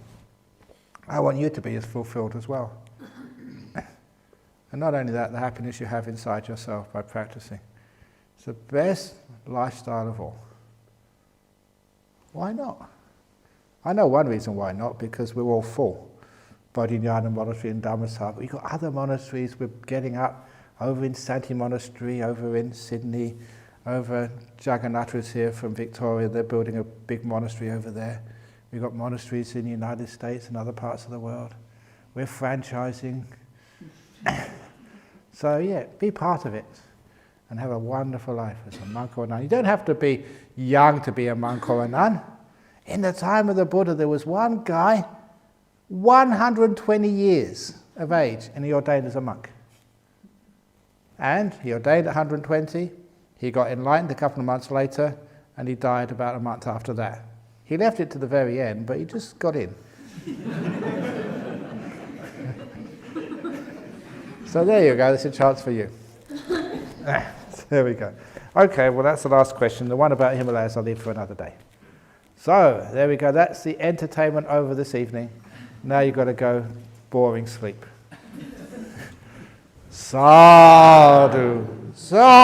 I want you to be as fulfilled as well. And not only that, the happiness you have inside yourself by practicing. It's the best lifestyle of all. Why not? I know one reason why not, because we're all full. Bodhinyana Monastery and Dhammaraso, but we've got other monasteries we're getting up, over in Santi Monastery, over in Sydney, over Jagannatha's here from Victoria, they're building a big monastery over there. We've got monasteries in the United States and other parts of the world. We're franchising. So yeah, be part of it and have a wonderful life as a monk or a nun. You don't have to be young to be a monk or a nun. In the time of the Buddha, there was one guy, 120 years of age, and he ordained as a monk. And he ordained at 120, he got enlightened a couple of months later, and he died about a month after that. He left it to the very end, but he just got in. So there you go, there's a chance for you. There we go. Okay, well that's the last question. The one about Himalayas I'll leave for another day. So, there we go, that's the entertainment over this evening. Now you've got to go boring sleep. Sadhu. Sadhu.